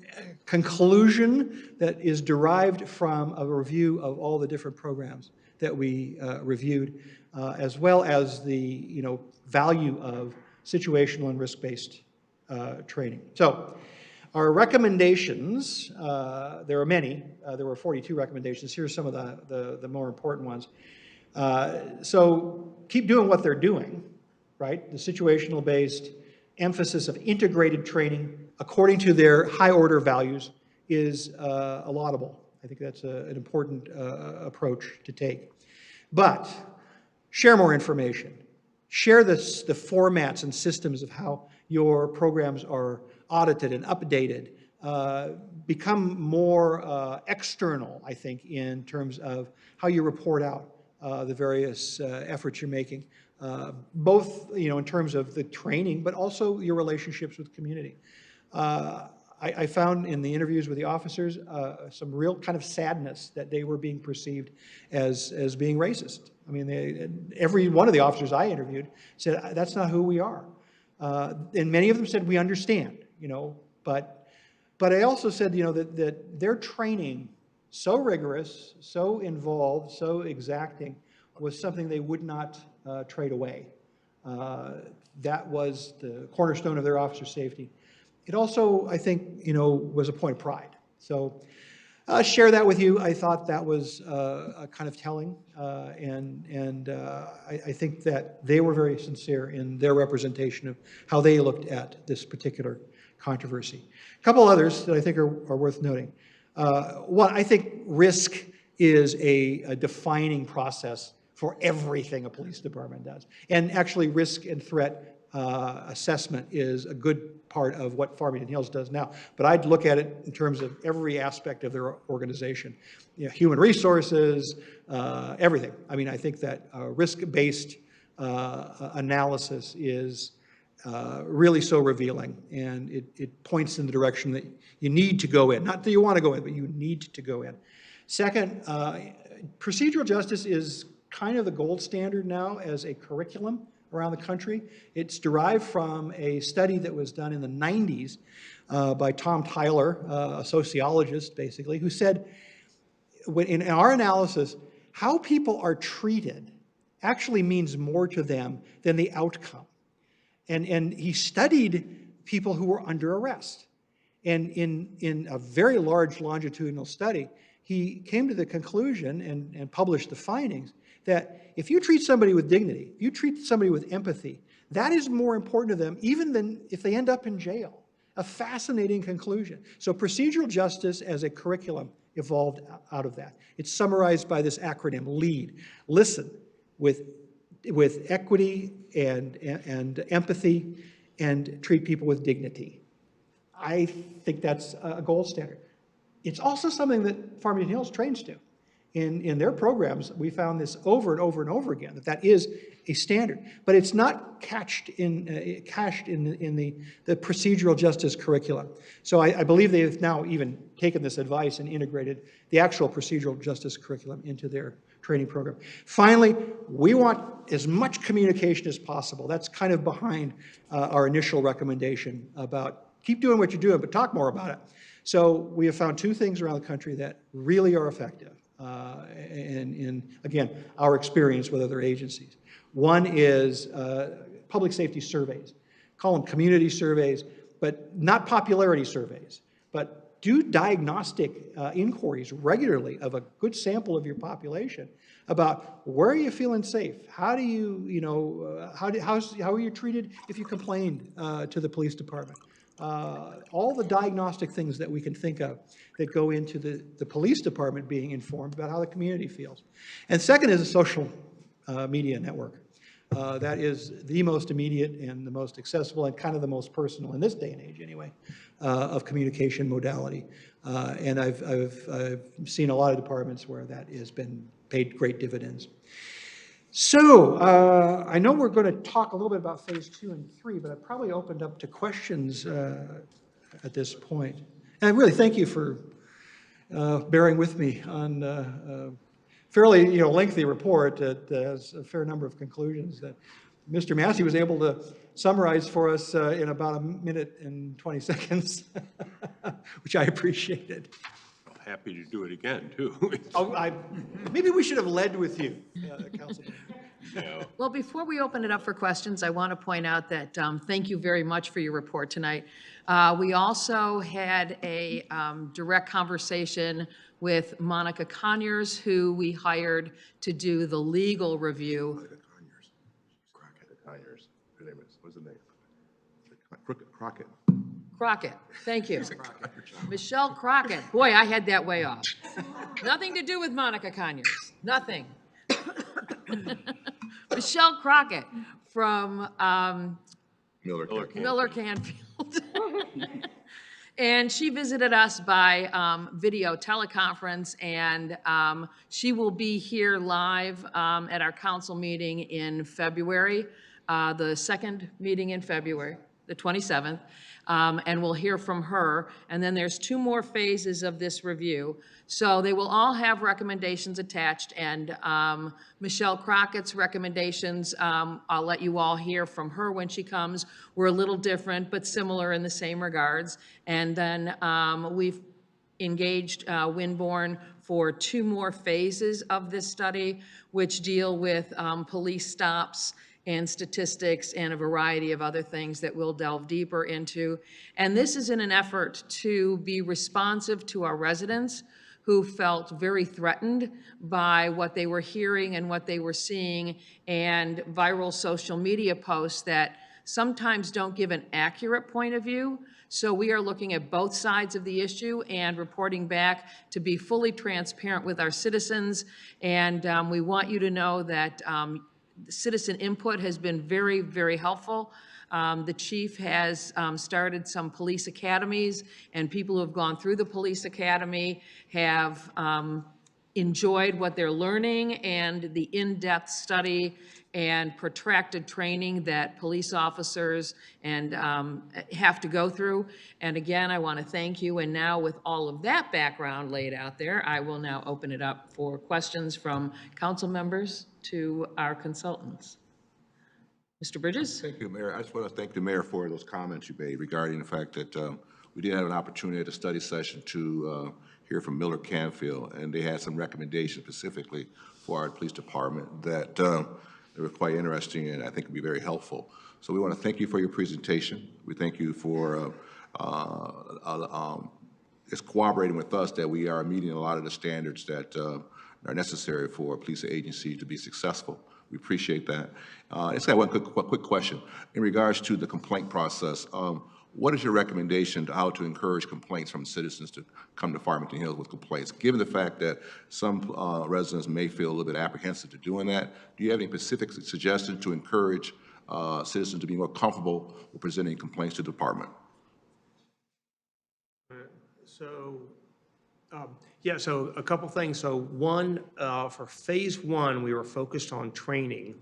conclusion that is derived from a review of all the different programs that we reviewed, as well as the value of situational and risk-based training. So our recommendations, there are many. There were 42 recommendations. Here's some of the more important ones. So keep doing what they're doing, right? The situational-based emphasis of integrated training according to their high-order values is laudable. I think that's an important approach to take. But share more information. Share the formats and systems of how your programs are audited and updated. Become more external, I think, in terms of how you report out the various efforts you're making, both in terms of the training, but also your relationships with the community. I found in the interviews with the officers some real kind of sadness that they were being perceived as being racist. I mean, every one of the officers I interviewed said, that's not who we are. And many of them said, we understand, but I also said, that their training, so rigorous, so involved, so exacting, was something they would not trade away. That was the cornerstone of their officer safety. It also, I think, was a point of pride. So I'll share that with you. I thought that was kind of telling, and I think that they were very sincere in their representation of how they looked at this particular controversy. A couple others that I think are worth noting. One, I think risk is a defining process for everything a police department does. And actually, risk and threat assessment is a good part of what Farmington Hills does now. But I'd look at it in terms of every aspect of their organization. Human resources, everything. I mean, I think that risk-based analysis is really so revealing, and it points in the direction that you need to go in. Not that you want to go in, but you need to go in. Second, procedural justice is kind of the gold standard now as a curriculum around the country. It's derived from a study that was done in the 90s by Tom Tyler, a sociologist, basically, who said, in our analysis, how people are treated actually means more to them than the outcome. And he studied people who were under arrest. And in a very large longitudinal study, he came to the conclusion and published the findings that if you treat somebody with dignity, if you treat somebody with empathy, that is more important to them even than if they end up in jail. A fascinating conclusion. So procedural justice as a curriculum evolved out of that. It's summarized by this acronym, LEAD. Listen with equity and empathy, and treat people with dignity. I think that's a gold standard. It's also something that Farmington Hills trains to. In their programs, we found this over and over and over again, that is a standard. But it's not cached in the procedural justice curriculum. So I believe they've now even taken this advice and integrated the actual procedural justice curriculum into their training program. Finally, we want as much communication as possible. That's kind of behind our initial recommendation about keep doing what you're doing, but talk more about it. So we have found two things around the country that really are effective. In, again, our experience with other agencies. One is public safety surveys. Call them community surveys, but not popularity surveys, but do diagnostic inquiries regularly of a good sample of your population about where are you feeling safe? How do you, how are you treated if you complained to the police department? All the diagnostic things that we can think of that go into the police department being informed about how the community feels. And second is a social media network. That is the most immediate and the most accessible and kind of the most personal in this day and age anyway, of communication modality. And I've seen a lot of departments where that has been paid great dividends. So I know we're going to talk a little bit about phase 2 and 3, but I've probably opened up to questions at this point. And I really thank you for bearing with me on a fairly lengthy report that has a fair number of conclusions that Mr. Massey was able to summarize for us in about 1 minute and 20 seconds, which I appreciated. Happy to do it again, too. Maybe we should have led with you, Councilman. No. Well, before we open it up for questions, I want to point out that thank you very much for your report tonight. We also had a direct conversation with Monica Conyers, who we hired to do the legal review. Conyers. Her name is, what's the name? Crockett. Crockett, thank you. Michelle Crockett. Boy, I had that way off. Nothing to do with Monica Conyers. Nothing. Michelle Crockett from Miller Canfield. And she visited us by video teleconference, and she will be here live at our council meeting in February, the second meeting in February, the 27th. And we'll hear from her. And then there's 2 more phases of this review. So they will all have recommendations attached. And Michelle Crockett's recommendations, I'll let you all hear from her when she comes. We're a little different, but similar in the same regards. And then we've engaged Winborn for 2 more phases of this study, which deal with police stops and statistics and a variety of other things that we'll delve deeper into. And this is in an effort to be responsive to our residents who felt very threatened by what they were hearing and what they were seeing, and viral social media posts that sometimes don't give an accurate point of view. So we are looking at both sides of the issue and reporting back to be fully transparent with our citizens. And we want you to know that citizen input has been very, very helpful. The chief has started some police academies, and people who have gone through the police academy have enjoyed what they're learning and the in-depth study and protracted training that police officers and have to go through. And again, I want to thank you. And now with all of that background laid out there, I will now open it up for questions from council members to our consultants. Mr. Bridges? Thank you, Mayor. I just want to thank the mayor for those comments you made regarding the fact that we did have an opportunity at the study session to hear from Miller Canfield, and they had some recommendations specifically for our police department that they were quite interesting and I think would be very helpful. So we want to thank you for your presentation. We thank you for just cooperating with us that we are meeting a lot of the standards that are necessary for a police agency to be successful. We appreciate that. I just got one quick question. In regards to the complaint process, what is your recommendation to how to encourage complaints from citizens to come to Farmington Hills with complaints? Given the fact that some residents may feel a little bit apprehensive to doing that, do you have any specific suggestions to encourage citizens to be more comfortable with presenting complaints to the department? So a couple things. So one, for phase one, we were focused on training.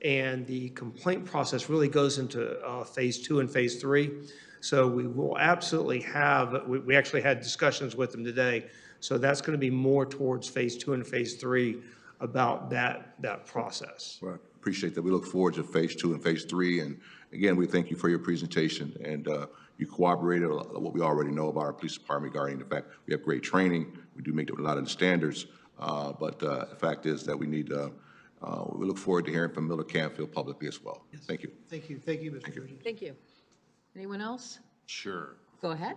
And the complaint process really goes into phase two and phase three. So we will absolutely have, we actually had discussions with them today. So that's going to be more towards phase two and phase three about that process. Right. Appreciate that. We look forward to phase two and phase three. And again, we thank you for your presentation. And you corroborated what we already know about our police department regarding the fact we have great training. We do make a lot of the standards. But the fact is that we need, we look forward to hearing from Miller Canfield publicly as well. Yes. Thank you. Thank you. Thank you, Mr. Bridges. Thank you. Anyone else? Sure. Go ahead.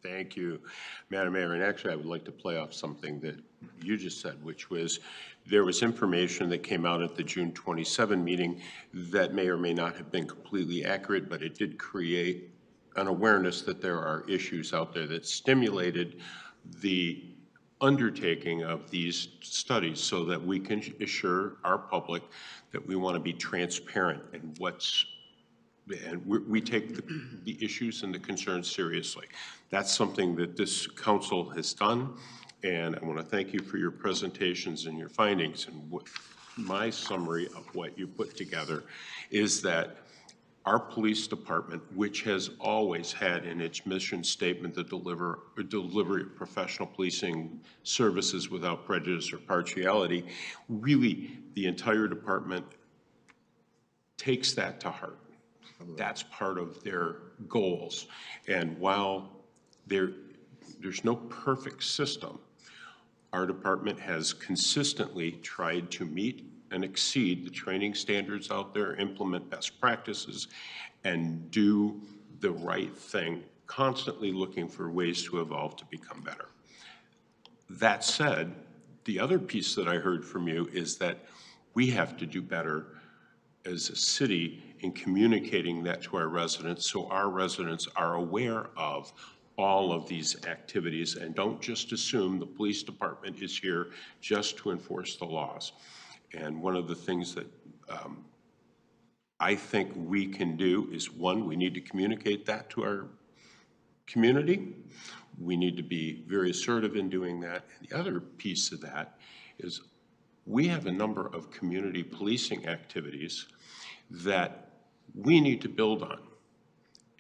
Thank you, Madam Mayor. And actually, I would like to play off something that you just said, which was there was information that came out at the June 27 meeting that may or may not have been completely accurate, but it did create an awareness that there are issues out there that stimulated the undertaking of these studies so that we can assure our public that we want to be transparent in and we take the issues and the concerns seriously. That's something that this council has done, and I want to thank you for your presentations and your findings. And my summary of what you put together is that our police department, which has always had in its mission statement the delivery of professional policing services without prejudice or partiality, really the entire department takes that to heart. That's part of their goals. And while there's no perfect system, our department has consistently tried to meet and exceed the training standards out there, implement best practices, and do the right thing, constantly looking for ways to evolve to become better. That said, the other piece that I heard from you is that we have to do better as a city in communicating that to our residents so our residents are aware of all of these activities and don't just assume the police department is here just to enforce the laws. And one of the things that I think we can do is, one, we need to communicate that to our community. We need to be very assertive in doing that. And the other piece of that is we have a number of community policing activities that we need to build on.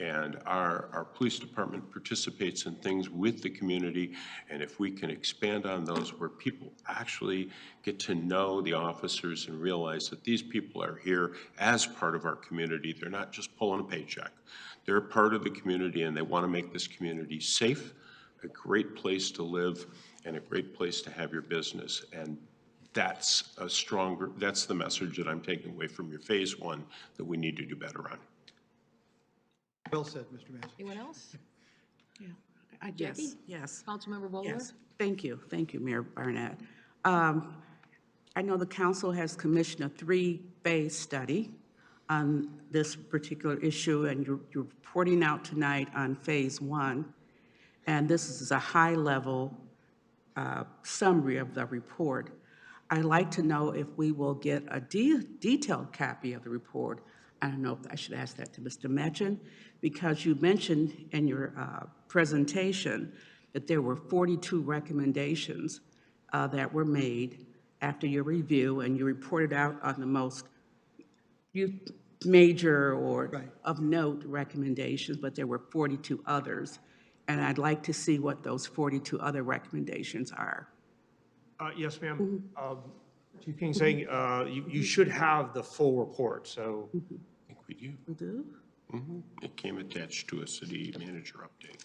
And our police department participates in things with the community, and if we can expand on those where people actually get to know the officers and realize that these people are here as part of our community, they're not just pulling a paycheck. They're a part of the community and they want to make this community safe, a great place to live, and a great place to have your business. And that's the message that I'm taking away from your phase one that we need to do better on. Well said, Mr. Massey. Anyone else? Yeah. Jackie? Yes. Councilmember Bowler? Yes. Thank you, Mayor Barnett. I know the council has commissioned a 3-phase study on this particular issue, and you're reporting out tonight on phase 1. And this is a high-level summary of the report. I'd like to know if we will get a detailed copy of the report. I don't know if I should ask that to Mr. Metchin, because you mentioned in your presentation that there were 42 recommendations that were made after your review, and you reported out on the most major or of note recommendations, but there were 42 others. And I'd like to see what those 42 other recommendations are. Yes, ma'am. Chief King saying, you should have the full report, so. I think we do. We do? It came attached to a city manager update.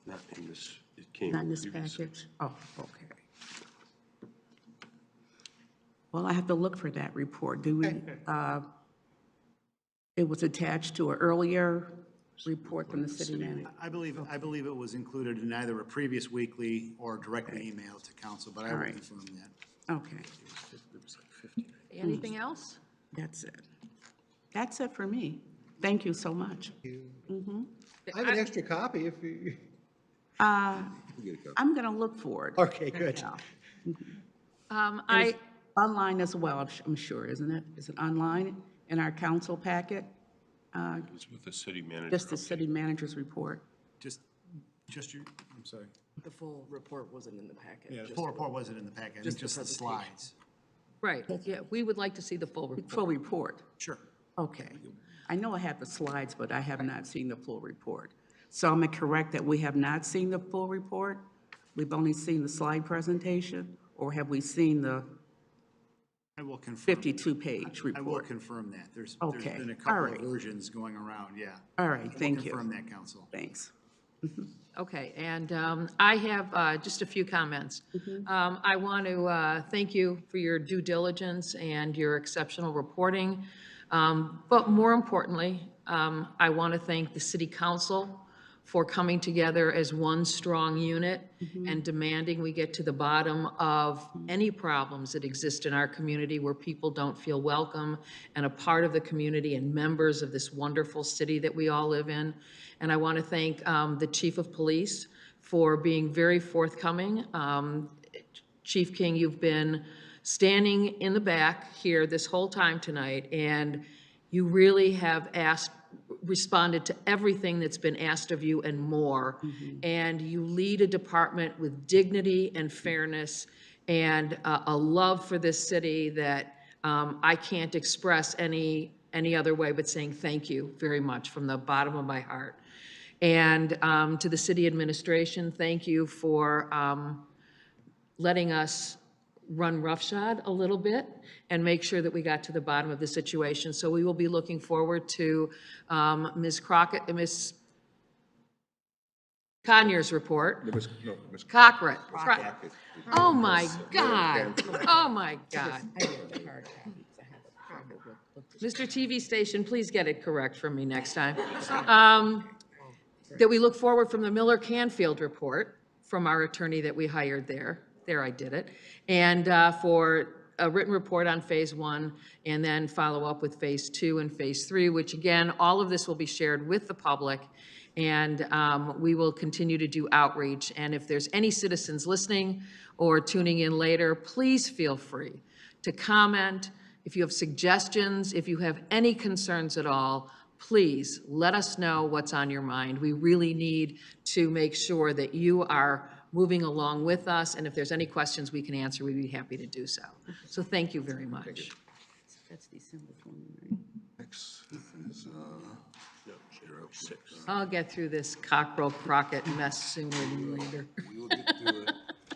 Not in this, it came Not in this previously. package? Oh, okay. Well, I have to look for that report. Do we, it was attached to an earlier report from the city manager? I believe it was included in either a previous weekly or directly emailed to council, but I will confirm that. Okay, Anything else? that's it. That's it for me. Thank you so much. I have an extra copy if you, I'm going to look for it. okay, good. I, Online as well, I'm sure, isn't it? Is it online in our council packet? It's with the city manager. Just the city manager's report? Just your, I'm sorry. The full report wasn't in the packet. Yeah, the full report wasn't in the packet, I think just the slides. right, yeah, we would like to see the full report. Full report? Sure. Okay. I know I have the slides, but I have not seen the full report. So am I correct that we have not seen the full report? We've only seen the slide presentation? Or have we seen the I will confirm. 52-page I will report? confirm that. There's Okay, been a all couple right. of versions going around, yeah. All right, thank you. Confirm that, council. Thanks. Okay, and I have just a few comments. I want to thank you for your due diligence and your exceptional reporting. But more importantly, I want to thank the city council for coming together as one strong unit and demanding we get to the bottom of any problems that exist in our community where people don't feel welcome and a part of the community and members of this wonderful city that we all live in. And I want to thank the chief of police for being very forthcoming. Chief King, you've been standing in the back here this whole time tonight, and you really have responded to everything that's been asked of you and more. And you lead a department with dignity and fairness and a love for this city that I can't express any other way but saying thank you very much from the bottom of my heart. And to the city administration, thank you for letting us run roughshod a little bit and make sure that we got to the bottom of the situation. So we will be looking forward to Ms. Conyers' report. Ms. Cochran. Oh, my God. Oh, my God. Mr. TV station, please get it correct from me next time. That we look forward from the Miller Canfield report from our attorney that we hired there. There, I did it. And for a written report on phase 1 and then follow up with phase 2 and phase 3, which again, all of this will be shared with the public. And we will continue to do outreach. And if there's any citizens listening or tuning in later, please feel free to comment. If you have suggestions, if you have any concerns at all, please let us know what's on your mind. We really need to make sure that you are moving along with us, and if there's any questions we can answer, we'd be happy to do so. So thank you very much. That's December 29th. Next is, 06. I'll get through this Cockrell Crockett mess sooner than later. We will get to it.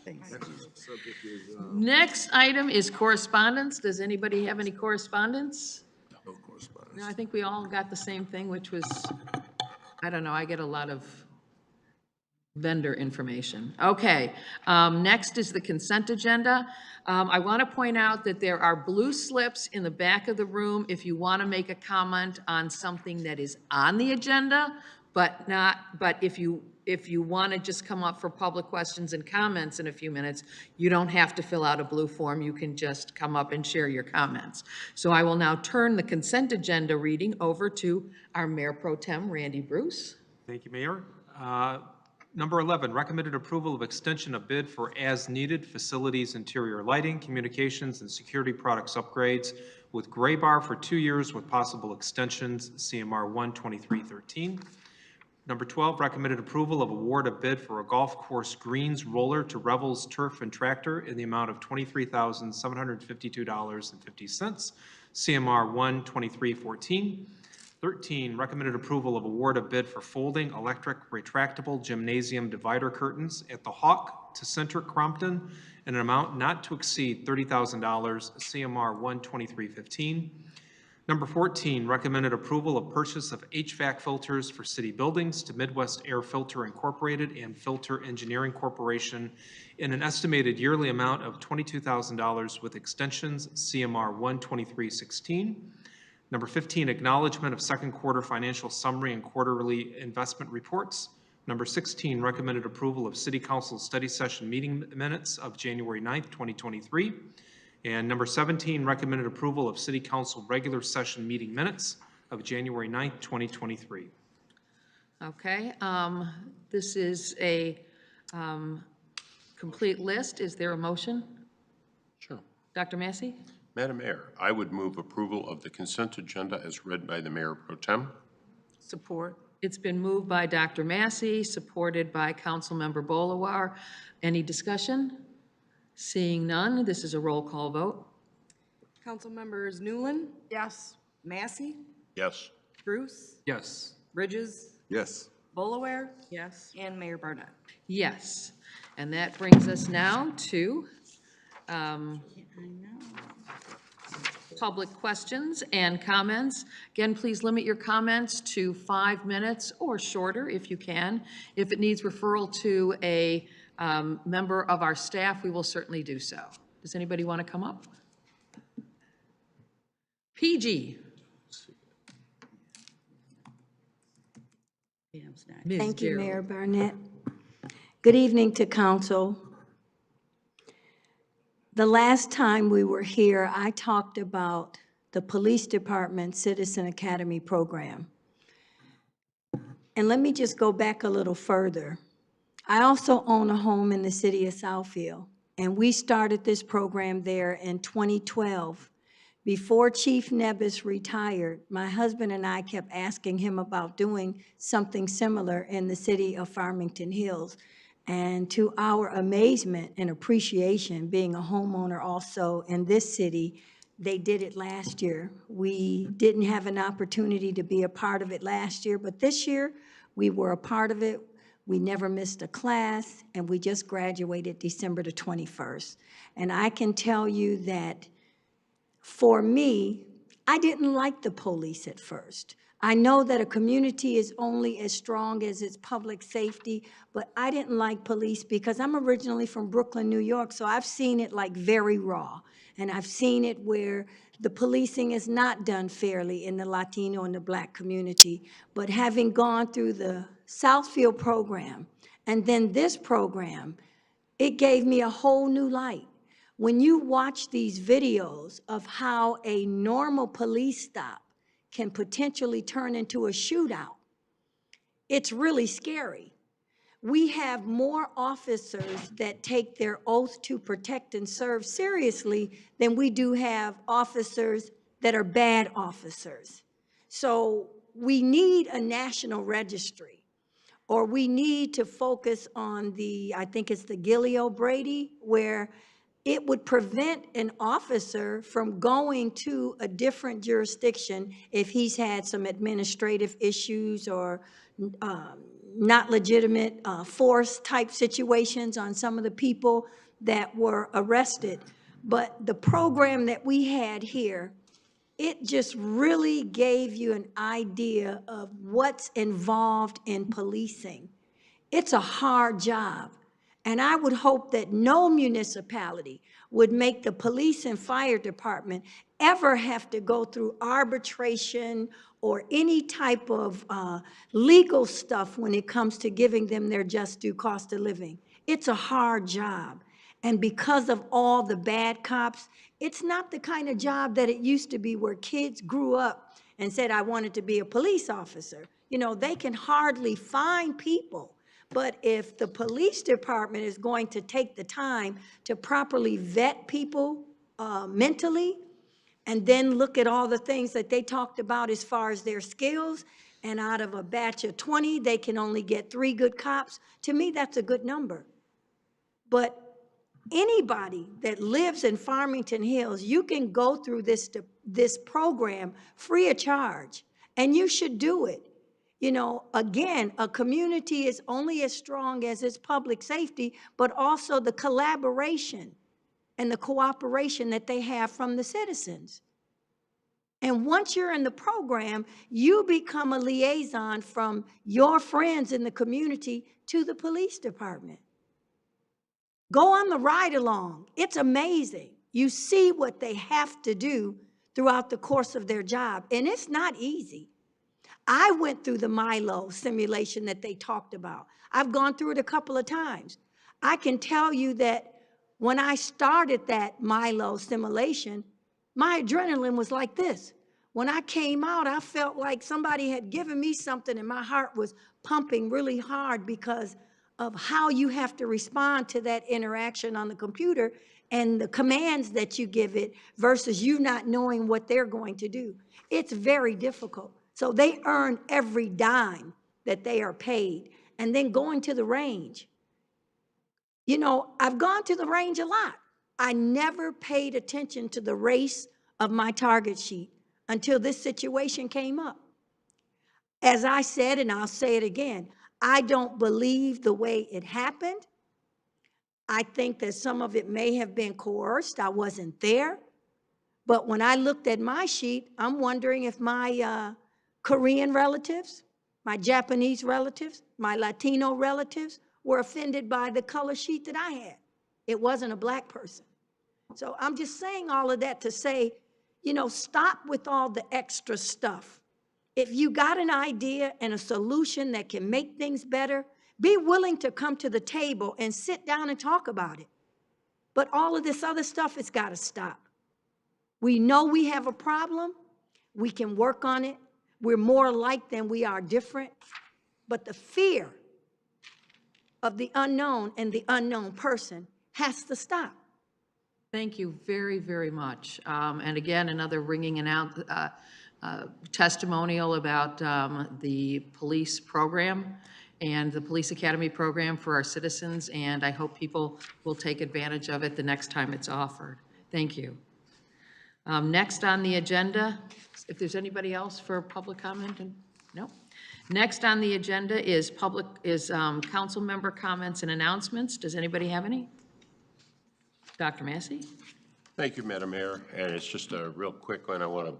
Next subject is, Next item is correspondence. Does anybody have any correspondence? no correspondence. No, I think we all got the same thing, which was, I don't know, I get a lot of vendor information. Okay, next is the consent agenda. I want to point out that there are blue slips in the back of the room if you want to make a comment on something that is on the agenda, but if you want to just come up for public questions and comments in a few minutes, you don't have to fill out a blue form. You can just come up and share your comments. So I will now turn the consent agenda reading over to our Mayor Pro Tem, Randy Bruce. Thank you, Mayor. Number 11, recommended approval of extension of bid for as-needed facilities, interior lighting, communications, and security products upgrades with Gray Bar for 2 years with possible extensions, CMR 12313. Number 12, recommended approval of award of bid for a golf course greens roller to Revels Turf and Tractor in the amount of $23,752.50, CMR 12314. 13, recommended approval of award of bid for folding electric retractable gymnasium divider curtains at the Hawk to Centric Crompton in an amount not to exceed $30,000, CMR 12315. Number 14, recommended approval of purchase of HVAC filters for city buildings to Midwest Air Filter Incorporated and Filter Engineering Corporation in an estimated yearly amount of $22,000 with extensions, CMR 12316. Number 15, acknowledgement of second quarter financial summary and quarterly investment reports. Number 16, recommended approval of City Council study session meeting minutes of January 9th, 2023. And number 17, recommended approval of City Council regular session meeting minutes of January 9th, 2023. Okay, this is a complete list. Is there a motion? Sure. Dr. Massey? Madam Mayor, I would move approval of the consent agenda as read by the Mayor Pro Tem. Support. It's been moved by Dr. Massey, supported by Councilmember Bolawar. Any discussion? Seeing none, this is a roll call vote. Councilmembers Newland, Yes. Massey, Yes. Bruce, Yes. Bridges, Yes. Bolaware, Yes. and Mayor Barnett. Yes, and that brings us now to public questions and comments. Again, please limit your comments to 5 minutes or shorter if you can. If it needs referral to a member of our staff, we will certainly do so. Does anybody want to come up? PG. Ms. Thank you, Gerald. Mayor Barnett. Good evening to council. The last time we were here, I talked about the Police Department Citizen Academy program. And let me just go back a little further. I also own a home in the city of Southfield, and we started this program there in 2012. Before Chief Nebbis retired, my husband and I kept asking him about doing something similar in the city of Farmington Hills. And to our amazement and appreciation, being a homeowner also in this city, they did it last year. We didn't have an opportunity to be a part of it last year, but this year we were a part of it. We never missed a class, and we just graduated December the 21st. And I can tell you that for me, I didn't like the police at first. I know that a community is only as strong as its public safety, but I didn't like police because I'm originally from Brooklyn, New York, so I've seen it like very raw. And I've seen it where the policing is not done fairly in the Latino and the Black community. But having gone through the Southfield program and then this program, it gave me a whole new light. When you watch these videos of how a normal police stop can potentially turn into a shootout, it's really scary. We have more officers that take their oath to protect and serve seriously than we do have officers that are bad officers. So we need a national registry, or we need to focus on the, I think it's the Gilly-O'Brady, where it would prevent an officer from going to a different jurisdiction if he's had some administrative issues or not legitimate force type situations on some of the people that were arrested. But the program that we had here, it just really gave you an idea of what's involved in policing. It's a hard job. And I would hope that no municipality would make the police and fire department ever have to go through arbitration or any type of legal stuff when it comes to giving them their just due cost of living. It's a hard job. And because of all the bad cops, it's not the kind of job that it used to be where kids grew up and said, I wanted to be a police officer. You know, they can hardly find people. But if the police department is going to take the time to properly vet people mentally, and then look at all the things that they talked about as far as their skills, and out of a batch of 20, they can only get 3 good cops, to me, that's a good number. But anybody that lives in Farmington Hills, you can go through this program free of charge, and you should do it. You know, again, a community is only as strong as its public safety, but also the collaboration and the cooperation that they have from the citizens. And once you're in the program, you become a liaison from your friends in the community to the police department. Go on the ride along. It's amazing. You see what they have to do throughout the course of their job, and it's not easy. I went through the Milo simulation that they talked about. I've gone through it a couple of times. I can tell you that when I started that Milo simulation, my adrenaline was like this. When I came out, I felt like somebody had given me something and my heart was pumping really hard because of how you have to respond to that interaction on the computer and the commands that you give it versus you not knowing what they're going to do. It's very difficult. So they earn every dime that they are paid. And then going to the range. You know, I've gone to the range a lot. I never paid attention to the race of my target sheet until this situation came up. As I said, and I'll say it again, I don't believe the way it happened. I think that some of it may have been coerced. I wasn't there. But when I looked at my sheet, I'm wondering if my Korean relatives, my Japanese relatives, my Latino relatives were offended by the color sheet that I had. It wasn't a black person. So I'm just saying all of that to say, you know, stop with all the extra stuff. If you got an idea and a solution that can make things better, be willing to come to the table and sit down and talk about it. But all of this other stuff has got to stop. We know we have a problem. We can work on it. We're more alike than we are different. But the fear of the unknown and the unknown person has to stop. Thank you very, very much. And again, another ringing testimonial about the police program and the Police Academy program for our citizens, and I hope people will take advantage of it the next time it's offered. Thank you. Next on the agenda, if there's anybody else for public comment, no? Next on the agenda is council member comments and announcements. Does anybody have any? Dr. Massey? Thank you, Madam Mayor, and it's just a real quick one. I want to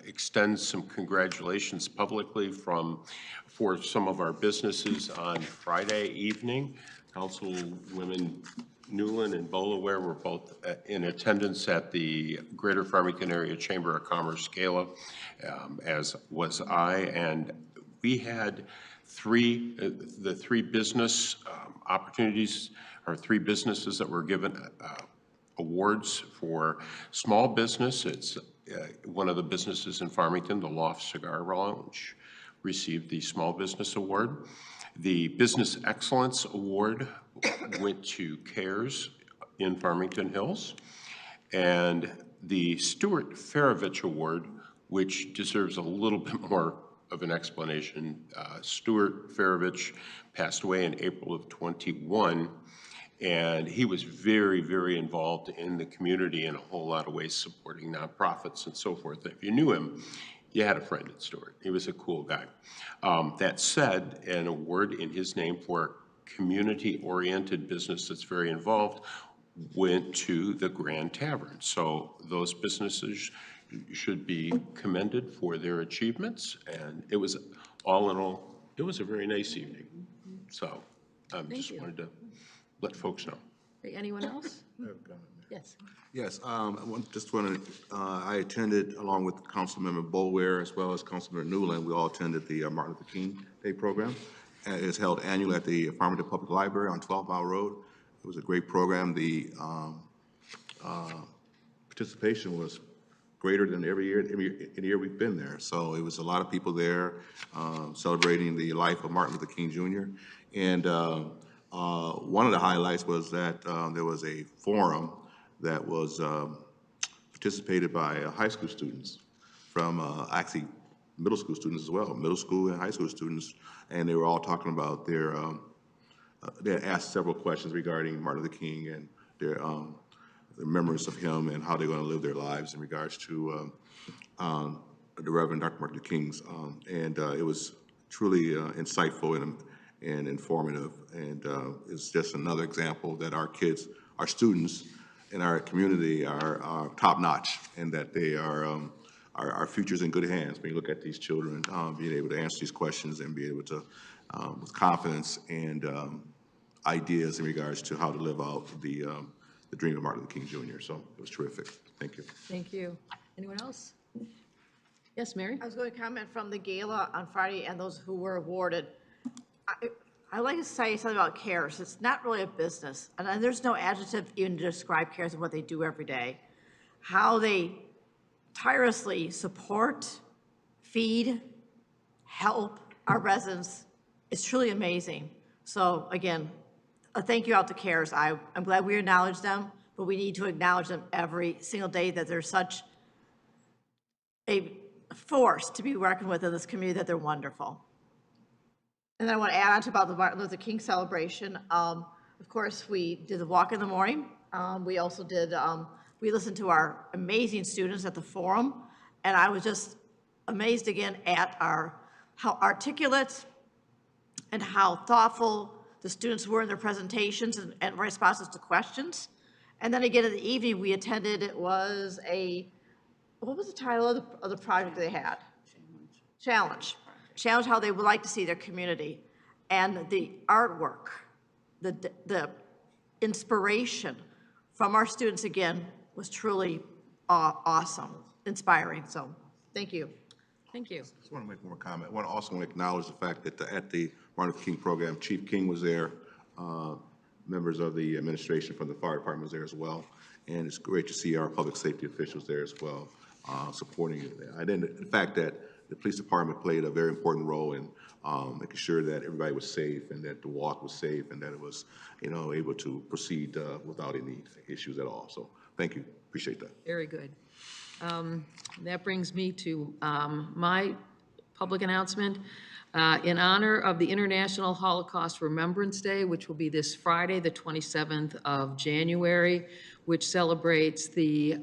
extend some congratulations publicly for some of our businesses on Friday evening. Councilwomen Newland and Bolaware were both in attendance at the Greater Farmington Area Chamber of Commerce Gala, as was I, and we had the three business opportunities, or 3 businesses that were given awards for small business. It's one of the businesses in Farmington, the Loft Cigar Lounge, received the Small Business Award. The Business Excellence Award went to CARES in Farmington Hills. And the Stuart Farovich Award, which deserves a little bit more of an explanation. Stuart Farovich passed away in April of '21. And he was very, very involved in the community in a whole lot of ways, supporting nonprofits and so forth. If you knew him, you had a friend at Stuart. He was a cool guy. That said, an award in his name for a community-oriented business that's very involved went to the Grand Tavern. So those businesses should be commended for their achievements. And it was, all in all, it was a very nice evening. So I just wanted to let folks know. Anyone else? Yes. Yes, I attended, along with Councilmember Bolware as well as Councilmember Newland, we all attended the Martin Luther King Day program. It's held annually at the Farmington Public Library on 12 Mile Road. It was a great program. The participation was greater than every year we've been there. So it was a lot of people there celebrating the life of Martin Luther King Jr. And one of the highlights was that there was a forum that was participated by high school students from actually middle school students as well, middle school and high school students, and they were all talking about their, they had asked several questions regarding Martin Luther King and their remembrance of him and how they're going to live their lives in regards to the Reverend Dr. Martin Luther King's, and it was truly insightful and informative, and it's just another example that our kids, our students in our community are top-notch, and that they are our future's in good hands. When you look at these children, being able to answer these questions and be able to, with confidence and ideas in regards to how to live out the dream of Martin Luther King Jr. So it was terrific. Thank you. Thank you. Anyone else? Yes, Mary? I was going to comment from the gala on Friday and those who were awarded. I like to say something about CARES. It's not really a business, and there's no adjective even to describe CARES and what they do every day. How they tirelessly support, feed, help our residents is truly amazing. So again, a thank you out to CARES. I'm glad we acknowledge them, but we need to acknowledge them every single day, that they're such a force to be reckoned with in this community, that they're wonderful. And then I want to add on to about the Martin Luther King celebration. Of course, we did the walk in the morning. We also did, we listened to our amazing students at the forum, and I was just amazed again at how articulate and how thoughtful the students were in their presentations and responses to questions. And then again in the evening, we attended, it was what was the title of the project they had? Challenge. Challenge how they would like to see their community. And the artwork, the inspiration from our students, again, was truly awesome, inspiring. So thank you. Thank you. I just want to make one more comment. I also want to acknowledge the fact that at the Martin Luther King program, Chief King was there, members of the administration from the fire department was there as well, and it's great to see our public safety officials there as well, supporting it. The fact that the police department played a very important role in making sure that everybody was safe and that the walk was safe and that it was, able to proceed without any issues at all. So thank you. Appreciate that. Very good. That brings me to my public announcement. In honor of the International Holocaust Remembrance Day, which will be this Friday, the 27th of January, which celebrates the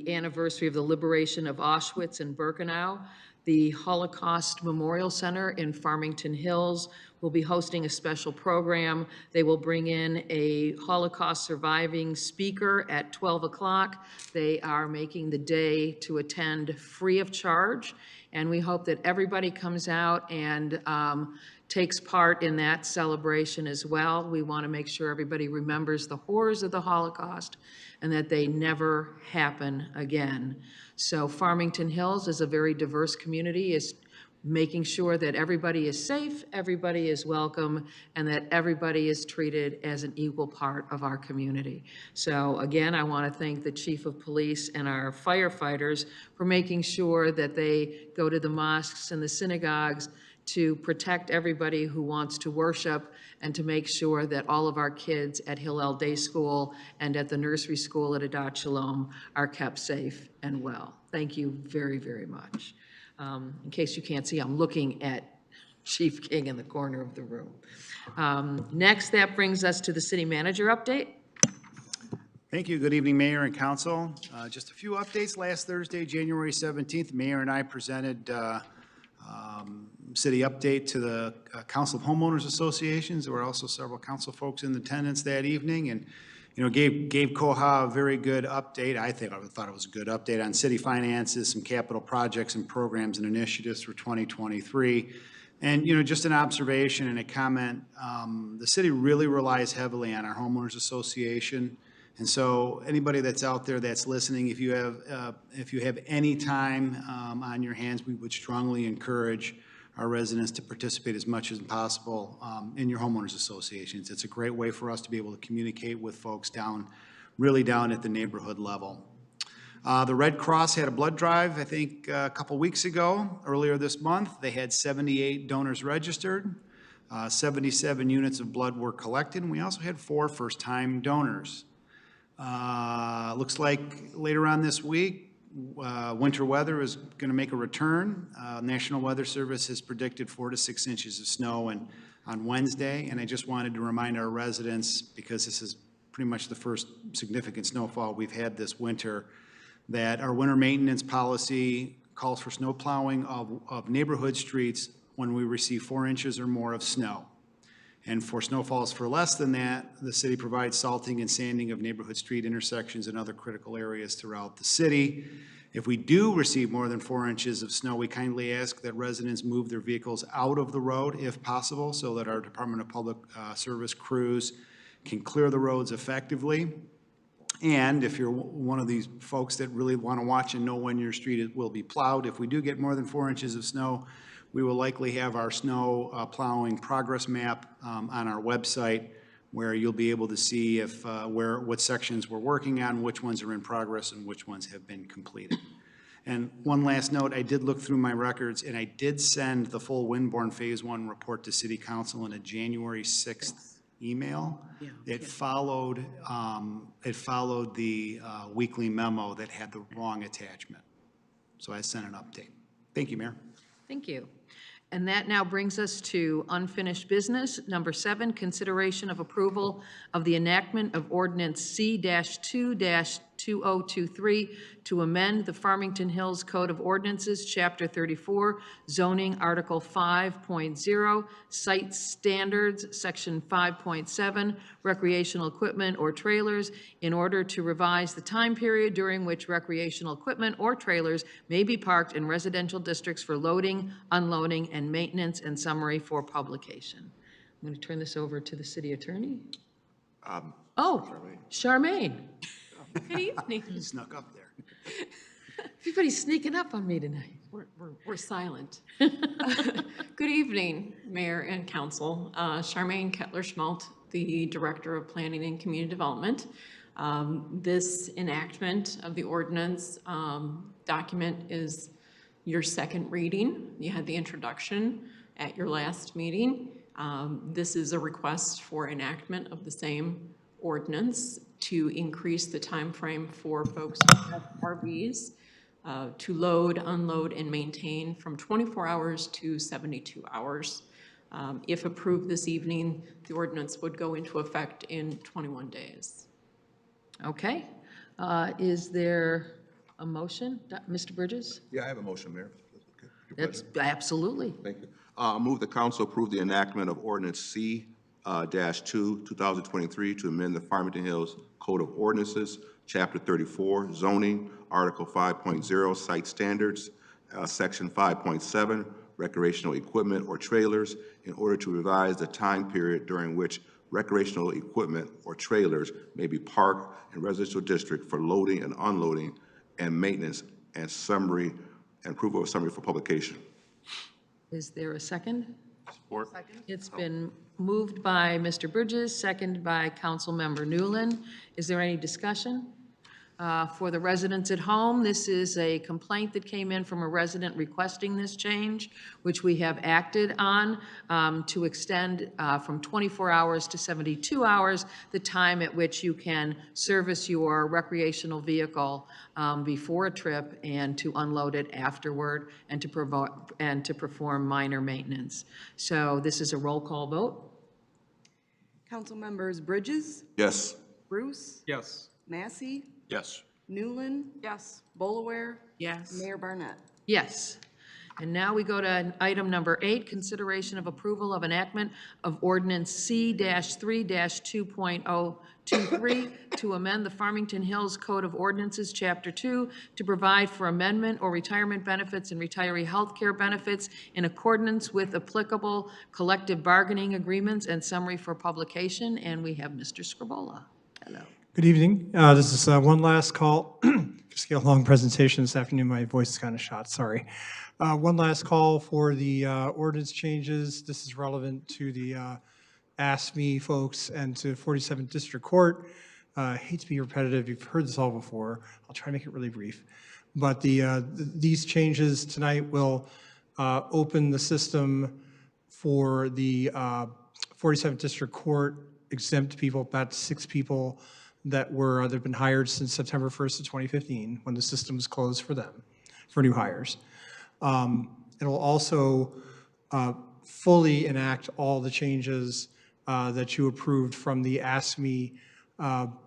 anniversary of the liberation of Auschwitz and Birkenau, the Holocaust Memorial Center in Farmington Hills will be hosting a special program. They will bring in a Holocaust surviving speaker at 12 o'clock. They are making the day to attend free of charge, and we hope that everybody comes out and takes part in that celebration as well. We want to make sure everybody remembers the horrors of the Holocaust and that they never happen again. So Farmington Hills is a very diverse community, is making sure that everybody is safe, everybody is welcome, and that everybody is treated as an equal part of our community. So again, I want to thank the Chief of Police and our firefighters for making sure that they go to the mosques and the synagogues to protect everybody who wants to worship and to make sure that all of our kids at Hillel Day School and at the nursery school at Adat Shalom are kept safe and well. Thank you very, very much. In case you can't see, I'm looking at Chief King in the corner of the room. Next, that brings us to the city manager update. Thank you. Good evening, Mayor and Council. Just a few updates. Last Thursday, January 17th, Mayor and I presented city update to the Council of Homeowners Associations. There were also several council folks in attendance that evening, and gave Koha a very good update. I thought it was a good update on city finances, some capital projects and programs and initiatives for 2023. And, just an observation and a comment, the city really relies heavily on our homeowners association. And so anybody that's out there that's listening, if you have any time on your hands, we would strongly encourage our residents to participate as much as possible in your homeowners associations. It's a great way for us to be able to communicate with folks really down at the neighborhood level. The Red Cross had a blood drive, I think, a couple weeks ago, earlier this month. They had 78 donors registered, 77 units of blood were collected, and we also had 4 first-time donors. Looks like later on this week, winter weather is going to make a return. National Weather Service has predicted 4 to 6 inches of snow on Wednesday, and I just wanted to remind our residents, because this is pretty much the first significant snowfall we've had this winter, that our winter maintenance policy calls for snow plowing of neighborhood streets when we receive 4 inches or more of snow. And for snowfalls for less than that, the city provides salting and sanding of neighborhood street intersections and other critical areas throughout the city. If we do receive more than 4 inches of snow, we kindly ask that residents move their vehicles out of the road if possible, so that our Department of Public Service crews can clear the roads effectively. And if you're one of these folks that really want to watch and know when your street will be plowed, if we do get more than 4 inches of snow, we will likely have our snow plowing progress map on our website, where you'll be able to see if what sections we're working on, which ones are in progress, and which ones have been completed. And one last note, I did look through my records, and I did send the full Winborn Phase 1 report to City Council in a January 6th email. Yeah. It followed the weekly memo that had the wrong attachment. So I sent an update. Thank you, Mayor. Thank you. And that now brings us to unfinished business. Number 7, consideration of approval of the enactment of ordinance C-2-2023 to amend the Farmington Hills Code of Ordinances, Chapter 34, zoning, Article 5.0, site standards, Section 5.7, recreational equipment or trailers, in order to revise the time period during which recreational equipment or trailers may be parked in residential districts for loading, unloading, and maintenance, and summary for publication. I'm going to turn this over to the city attorney. Charmaine. Good evening. You snuck up there. Everybody's sneaking up on me tonight. We're silent. Good evening, Mayor and Council. Charmaine Kettler-Schmaltz, the Director of Planning and Community Development. This enactment of the ordinance document is your second reading. You had the introduction at your last meeting. This is a request for enactment of the same ordinance to increase the time frame for folks who have RVs to load, unload, and maintain from 24 hours to 72 hours. If approved this evening, the ordinance would go into effect in 21 days. Okay. Is there a motion? Mr. Bridges? Yeah, I have a motion, Mayor. That's absolutely. Thank you. Move the council approve the enactment of ordinance C-2-2023 to amend the Farmington Hills Code of Ordinances, Chapter 34, zoning, Article 5.0, site standards, Section 5.7, recreational equipment or trailers, in order to revise the time period during which recreational equipment or trailers may be parked in residential district for loading and unloading and maintenance, and summary and approval of summary for publication. Is there a second? Support. It's been moved by Mr. Bridges, seconded by Councilmember Newland. Is there any discussion? For the residents at home, this is a complaint that came in from a resident requesting this change, which we have acted on to extend from 24 hours to 72 hours, the time at which you can service your recreational vehicle before a trip and to unload it afterward and to perform minor maintenance. So this is a roll call vote. Council members Bridges, Yes. Bruce, Yes. Massey, Yes. Newland. Yes. Bolaware. Yes. Mayor Barnett. Yes. And now we go to item number 8, consideration of approval of enactment of ordinance C-3-2.023 to amend the Farmington Hills Code of Ordinances, Chapter 2, to provide for amendment or retirement benefits and retiree health care benefits in accordance with applicable collective bargaining agreements, and summary for publication. And we have Mr. Scribola. Hello. Good evening. This is one last call. Just get a long presentation this afternoon. My voice is kind of shot, sorry. One last call for the ordinance changes. This is relevant to the ASME folks and to 47th District Court. I hate to be repetitive. You've heard this all before. I'll try to make it really brief. But these changes tonight will open the system for the 47th District Court exempt people, about 6 people that have been hired since September 1st of 2015, when the system was closed for them, for new hires. It'll also fully enact all the changes that you approved from the ASME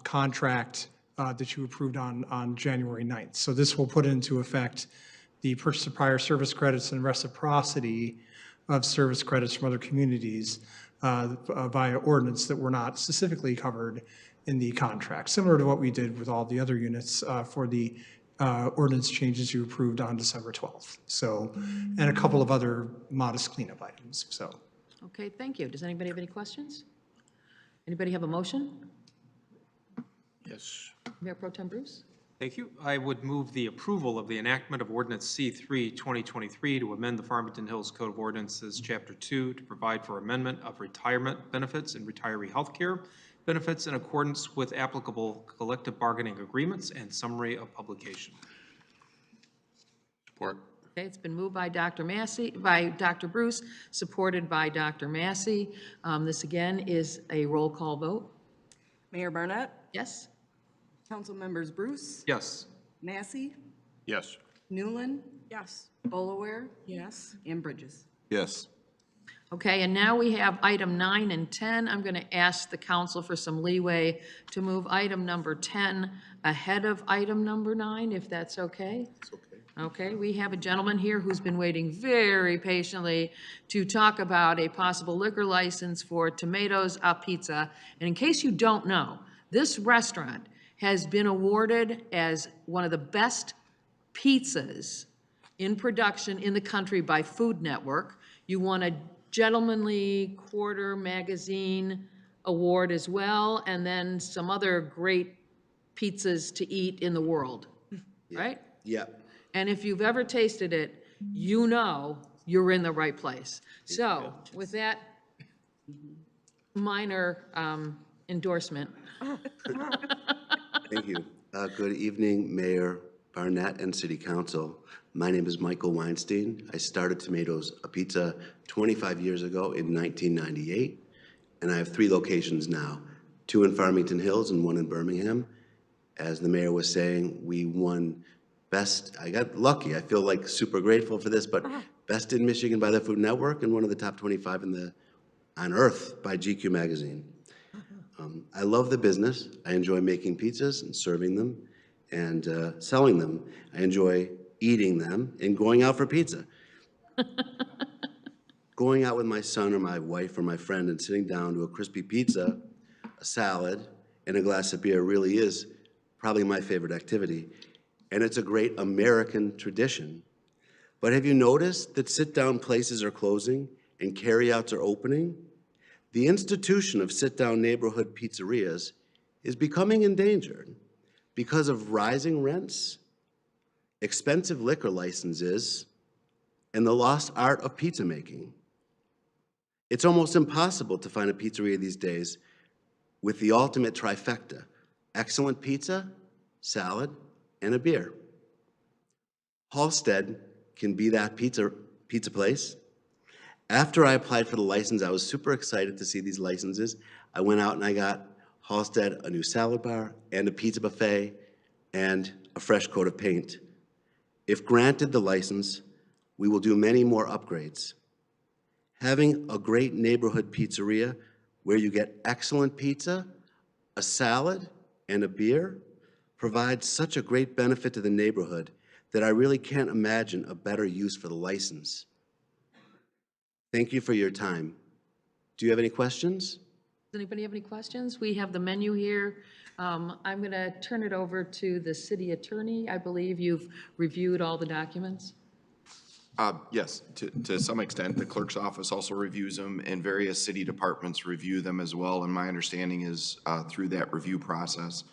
contract that you approved on January 9th. So this will put into effect the purchase of prior service credits and reciprocity of service credits from other communities via ordinance that were not specifically covered in the contract, similar to what we did with all the other units for the ordinance changes you approved on December 12th. So, and a couple of other modest cleanup items, so. Okay, thank you. Does anybody have any questions? Anybody have a motion? Yes. Mayor Pro Tem Bruce? Thank you. I would move the approval of the enactment of Ordinance C3, 2023 to amend the Farmington Hills Code of Ordinances, Chapter 2, to provide for amendment of retirement benefits and retiree health care benefits in accordance with applicable collective bargaining agreements and summary of publication. Support. Okay, it's been moved by Dr. Massey, by Dr. Bruce, supported by Dr. Massey. This again is a roll call vote. Mayor Barnett? Yes? Council members Bruce? Yes. Massey? Yes. Newland? Yes. Bolaware? Yes. And Bridges. Yes. Okay, and now we have item 9 and 10. I'm going to ask the council for some leeway to move item number 10 ahead of item number 9, if that's okay. It's okay. Okay, we have a gentleman here who's been waiting very patiently to talk about a possible liquor license for Tomatoes a Pizza. And in case you don't know, this restaurant has been awarded as one of the best pizzas in production in the country by Food Network. You won a Gentlemanly Quarter Magazine award as well, and then some other great pizzas to eat in the world, right? Yep. And if you've ever tasted it, you know you're in the right place. So with that minor endorsement. Thank you. Good evening, Mayor Barnett and City Council. My name is Michael Weinstein. I started Tomatoes a Pizza 25 years ago in 1998, and I have 3 locations now, 2 in Farmington Hills and 1 in Birmingham. As the mayor was saying, we won best, I got lucky, I feel like super grateful for this, but best in Michigan by the Food Network and one of the top 25 on earth by GQ magazine. I love the business. I enjoy making pizzas and serving them and selling them. I enjoy eating them and going out for pizza. Going out with my son or my wife or my friend and sitting down to a crispy pizza, a salad, and a glass of beer really is probably my favorite activity. And it's a great American tradition. But have you noticed that sit-down places are closing and carry-outs are opening? The institution of sit-down neighborhood pizzerias is becoming endangered because of rising rents, expensive liquor licenses, and the lost art of pizza making. It's almost impossible to find a pizzeria these days with the ultimate trifecta: excellent pizza, salad, and a beer. Halstead can be that pizza place. After I applied for the license, I was super excited to see these licenses. I went out and I got Halstead a new salad bar and a pizza buffet and a fresh coat of paint. If granted the license, we will do many more upgrades. Having a great neighborhood pizzeria where you get excellent pizza, a salad, and a beer provides such a great benefit to the neighborhood that I really can't imagine a better use for the license. Thank you for your time. Do you have any questions? Does anybody have any questions? We have the menu here. I'm going to turn it over to the city attorney. I believe you've reviewed all the documents. Yes, to some extent. The clerk's office also reviews them, and various city departments review them as well. And my understanding is through that review process,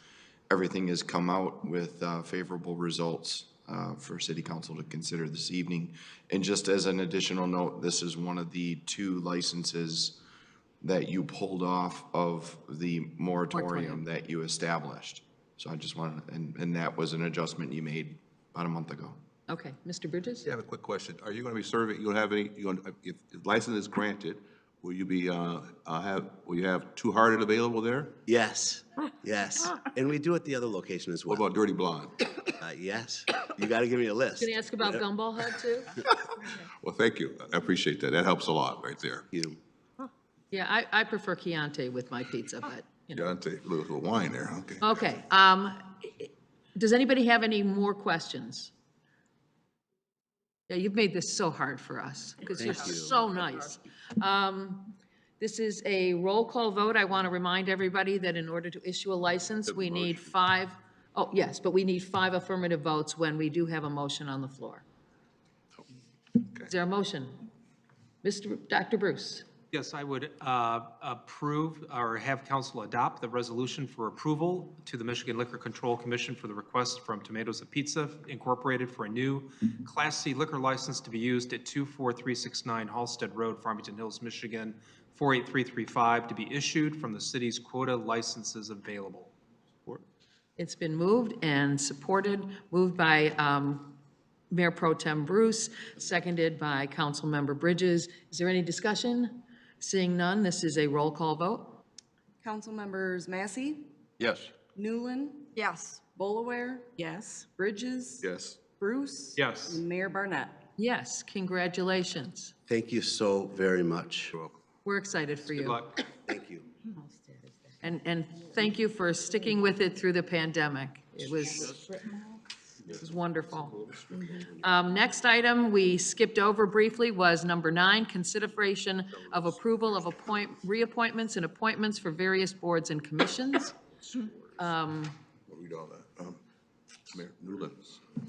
everything has come out with favorable results for City Council to consider this evening. And just as an additional note, this is one of the 2 licenses that you pulled off of the moratorium that you established. So I just wanted, and that was an adjustment you made about a month ago. Okay, Mr. Bridges? I have a quick question. Are you going to be serving, if the license is granted, Will you be, will you have Two Hearted available there? Yes, yes. And we do at the other location as well. What about Dirty Blonde? Yes. You got to give me a list. Going to ask about Gumball Hut, too? Well, thank you. I appreciate that. That helps a lot right there. You. Yeah, I prefer Chianti with my pizza, but, you know. Chianti, a little wine there, okay. Okay. Does anybody have any more questions? Yeah, you've made this so hard for us because you're Thank you. so nice. This is a roll call vote. I want to remind everybody that in order to issue a license, we need 5, oh, yes, but we need 5 affirmative votes when we do have a motion on the floor. Is there a motion? Dr. Bruce? Yes, I would approve or have council adopt the resolution for approval to the Michigan Liquor Control Commission for the request from Tomatoes of Pizza Incorporated for a new Class C liquor license to be used at 24369 Halsted Road, Farmington Hills, Michigan, 48335, to be issued from the city's quota licenses available. It's been moved and supported, moved by Mayor Pro Tem Bruce, seconded by Councilmember Bridges. Is there any discussion? Seeing none, this is a roll call vote. Council members Massey, Yes. Newland, Yes. Bolaware, Yes. Bridges, Yes. Bruce. Yes. And Mayor Barnett. Yes, congratulations. Thank you so very much. We're excited for Good you. luck. Thank you. And thank you for sticking with it through the pandemic. It was wonderful. Next item we skipped over briefly was number 9, consideration of approval of reappointments and appointments for various boards and commissions. What are we doing? Mayor Newland.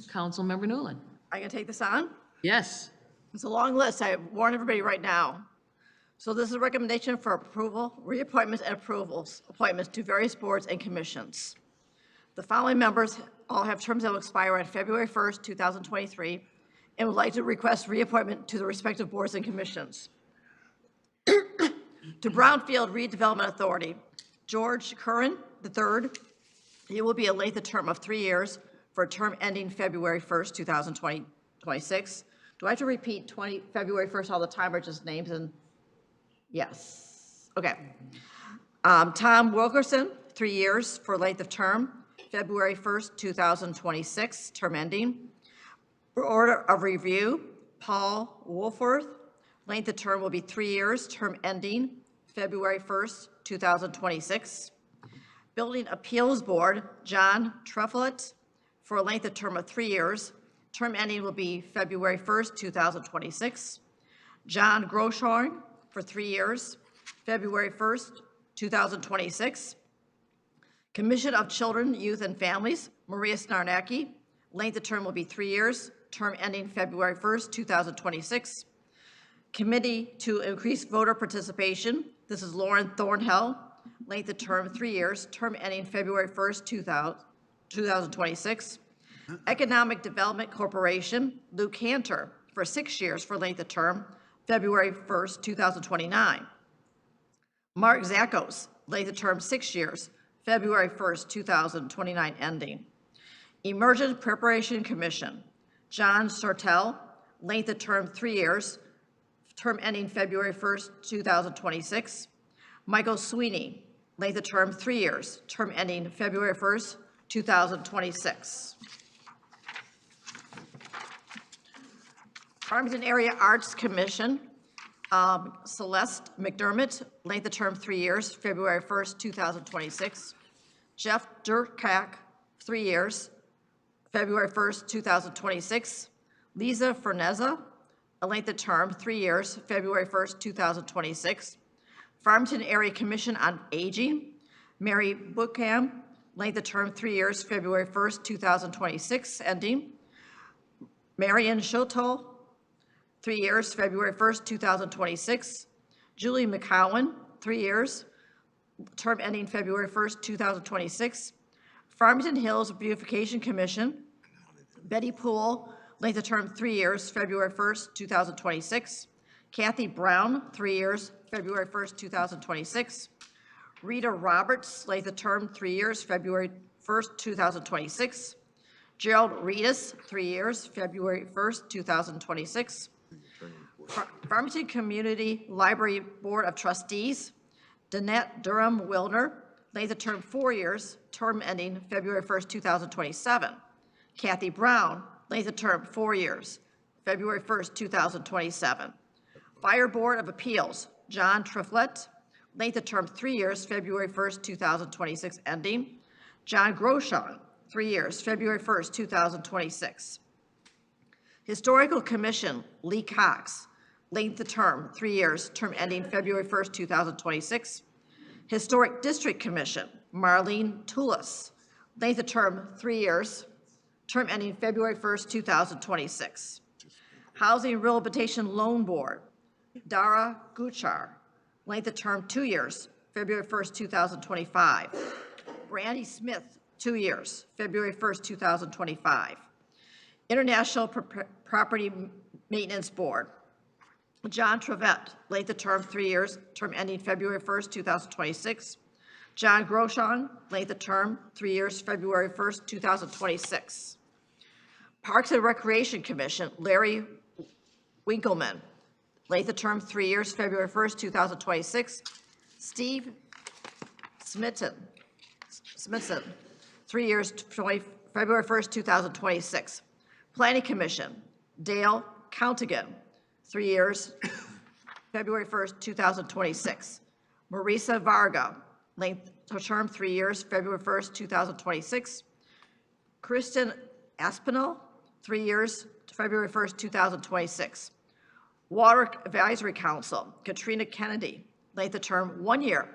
Councilmember Newland. I can take this on? Yes. It's a long list. I warn everybody right now. So this is a recommendation for approval, reappointments and appointments to various boards and commissions. The following members all have terms that will expire on February 1st, 2023, and would like to request reappointment to the respective boards and commissions. To Brownfield Redevelopment Authority, George Curran III. He will be a length of term of 3 years for a term ending February 1st, 2026. Do I have to repeat February 1st all the time, or just names and? Yes. Okay. Tom Wilkerson, 3 years for length of term, February 1st, 2026, term ending. For order of review, Paul Wolforth, length of term will be 3 years, term ending February 1st, 2026. Building Appeals Board, John Treflet, for a length of term of 3 years, term ending will be February 1st, 2026. John Groshorn, for 3 years, February 1st, 2026. Commission of Children, Youth, and Families, Maria Snarnacki, length of term will be 3 years, term ending February 1st, 2026. Committee to Increase Voter Participation, this is Lauren Thornhill, length of term 3 years, term ending February 1st, 2026. Economic Development Corporation, Luke Cantor, for 6 years for length of term, February 1st, 2029. Mark Zackos, length of term 6 years, February 1st, 2029 ending. Emergent Preparation Commission, John Sartell, length of term 3 years, term ending February 1st, 2026. Michael Sweeney, length of term 3 years, term ending February 1st, 2026. Farmington Area Arts Commission, Celeste McDermott, length of term 3 years, February 1st, 2026. Jeff Durkak, 3 years, February 1st, 2026. Lisa Ferneza, a length of term 3 years, February 1st, 2026. Farmington Area Commission on Aging, Mary Bookham, length of term 3 years, February 1st, 2026, ending. Marion Shoto, 3 years, February 1st, 2026. Julie McCowan, 3 years, term ending February 1st, 2026. Farmington Hills Beautification Commission, Betty Poole, length of term 3 years, February 1st, 2026. Kathy Brown, 3 years, February 1st, 2026. Rita Roberts, length of term 3 years, February 1st, 2026. Gerald Reedus, 3 years, February 1st, 2026. Farmington Community Library Board of Trustees, Danette Durham-Wilner, length of term 4 years, term ending February 1st, 2027. Kathy Brown, length of term 4 years, February 1st, 2027. Fire Board of Appeals, John Triflet, length of term 3 years, February 1st, 2026, ending. John Groshon, 3 years, February 1st, 2026. Historical Commission, Lee Cox, length of term 3 years, term ending February 1st, 2026. Historic District Commission, Marlene Toulis, length of term 3 years, term ending February 1st, 2026. Housing Rehabilitation Loan Board, Dara Guchar, length of term 2 years, February 1st, 2025. Brandy Smith, 2 years, February 1st, 2025. International Property Maintenance Board, John Trevette, length of term 3 years, term ending February 1st, 2026. John Groshon, length of term 3 years, February 1st, 2026. Parks and Recreation Commission, Larry Winkleman, length of term 3 years, February 1st, 2026. Steve Smithson, 3 years, February 1st, 2026. Planning Commission, Dale Countigan, 3 years, February 1st, 2026. Marisa Varga, length of term 3 years, February 1st, 2026. Kristen Aspinall, 3 years, February 1st, 2026. Water Advisory Council, Katrina Kennedy, length of term 1 year,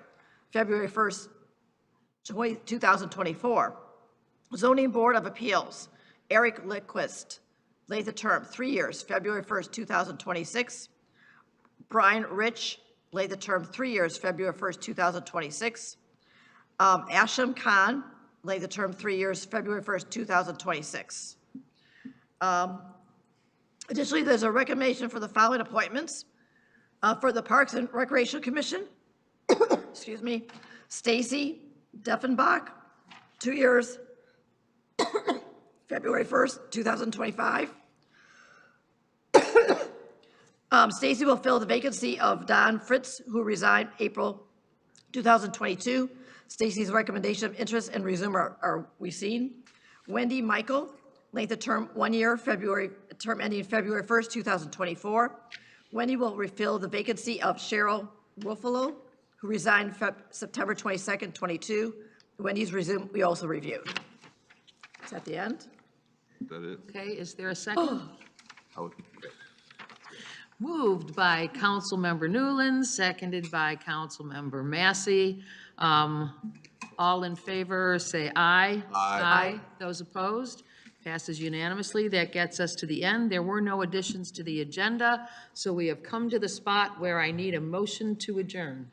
February 1st, 2024. Zoning Board of Appeals, Eric Liquist, length of term 3 years, February 1st, 2026. Brian Rich, length of term 3 years, February 1st, 2026. Asham Khan, length of term 3 years, February 1st, 2026. Additionally, there's a recommendation for the following appointments. For the Parks and Recreation Commission, excuse me, Stacy Deffenbach, 2 years, February 1st, 2025. Stacy will fill the vacancy of Don Fritz, who resigned April 2022. Stacy's recommendation of interest and resume are we seen. Wendy Michael, length of term 1 year, term ending February 1st, 2024. Wendy will refill the vacancy of Cheryl Ruffalo, who resigned September 22nd, 22. Wendy's resume we also reviewed. Is that the end? Is that it? Okay, is there a second? Okay. Moved by Councilmember Newland, seconded by Councilmember Massey. All in favor, say aye. Aye. Those opposed? Passes unanimously. That gets us to the end. There were no additions to the agenda, so we have come to the spot where I need a motion to adjourn.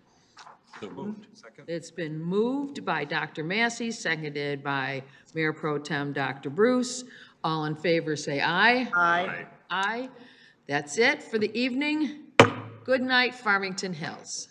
So moved. Second. It's been moved by Dr. Massey, seconded by Mayor Pro Tem Dr. Bruce. All in favor, say aye. Aye. Aye. That's it for the evening. Good night, Farmington Hills.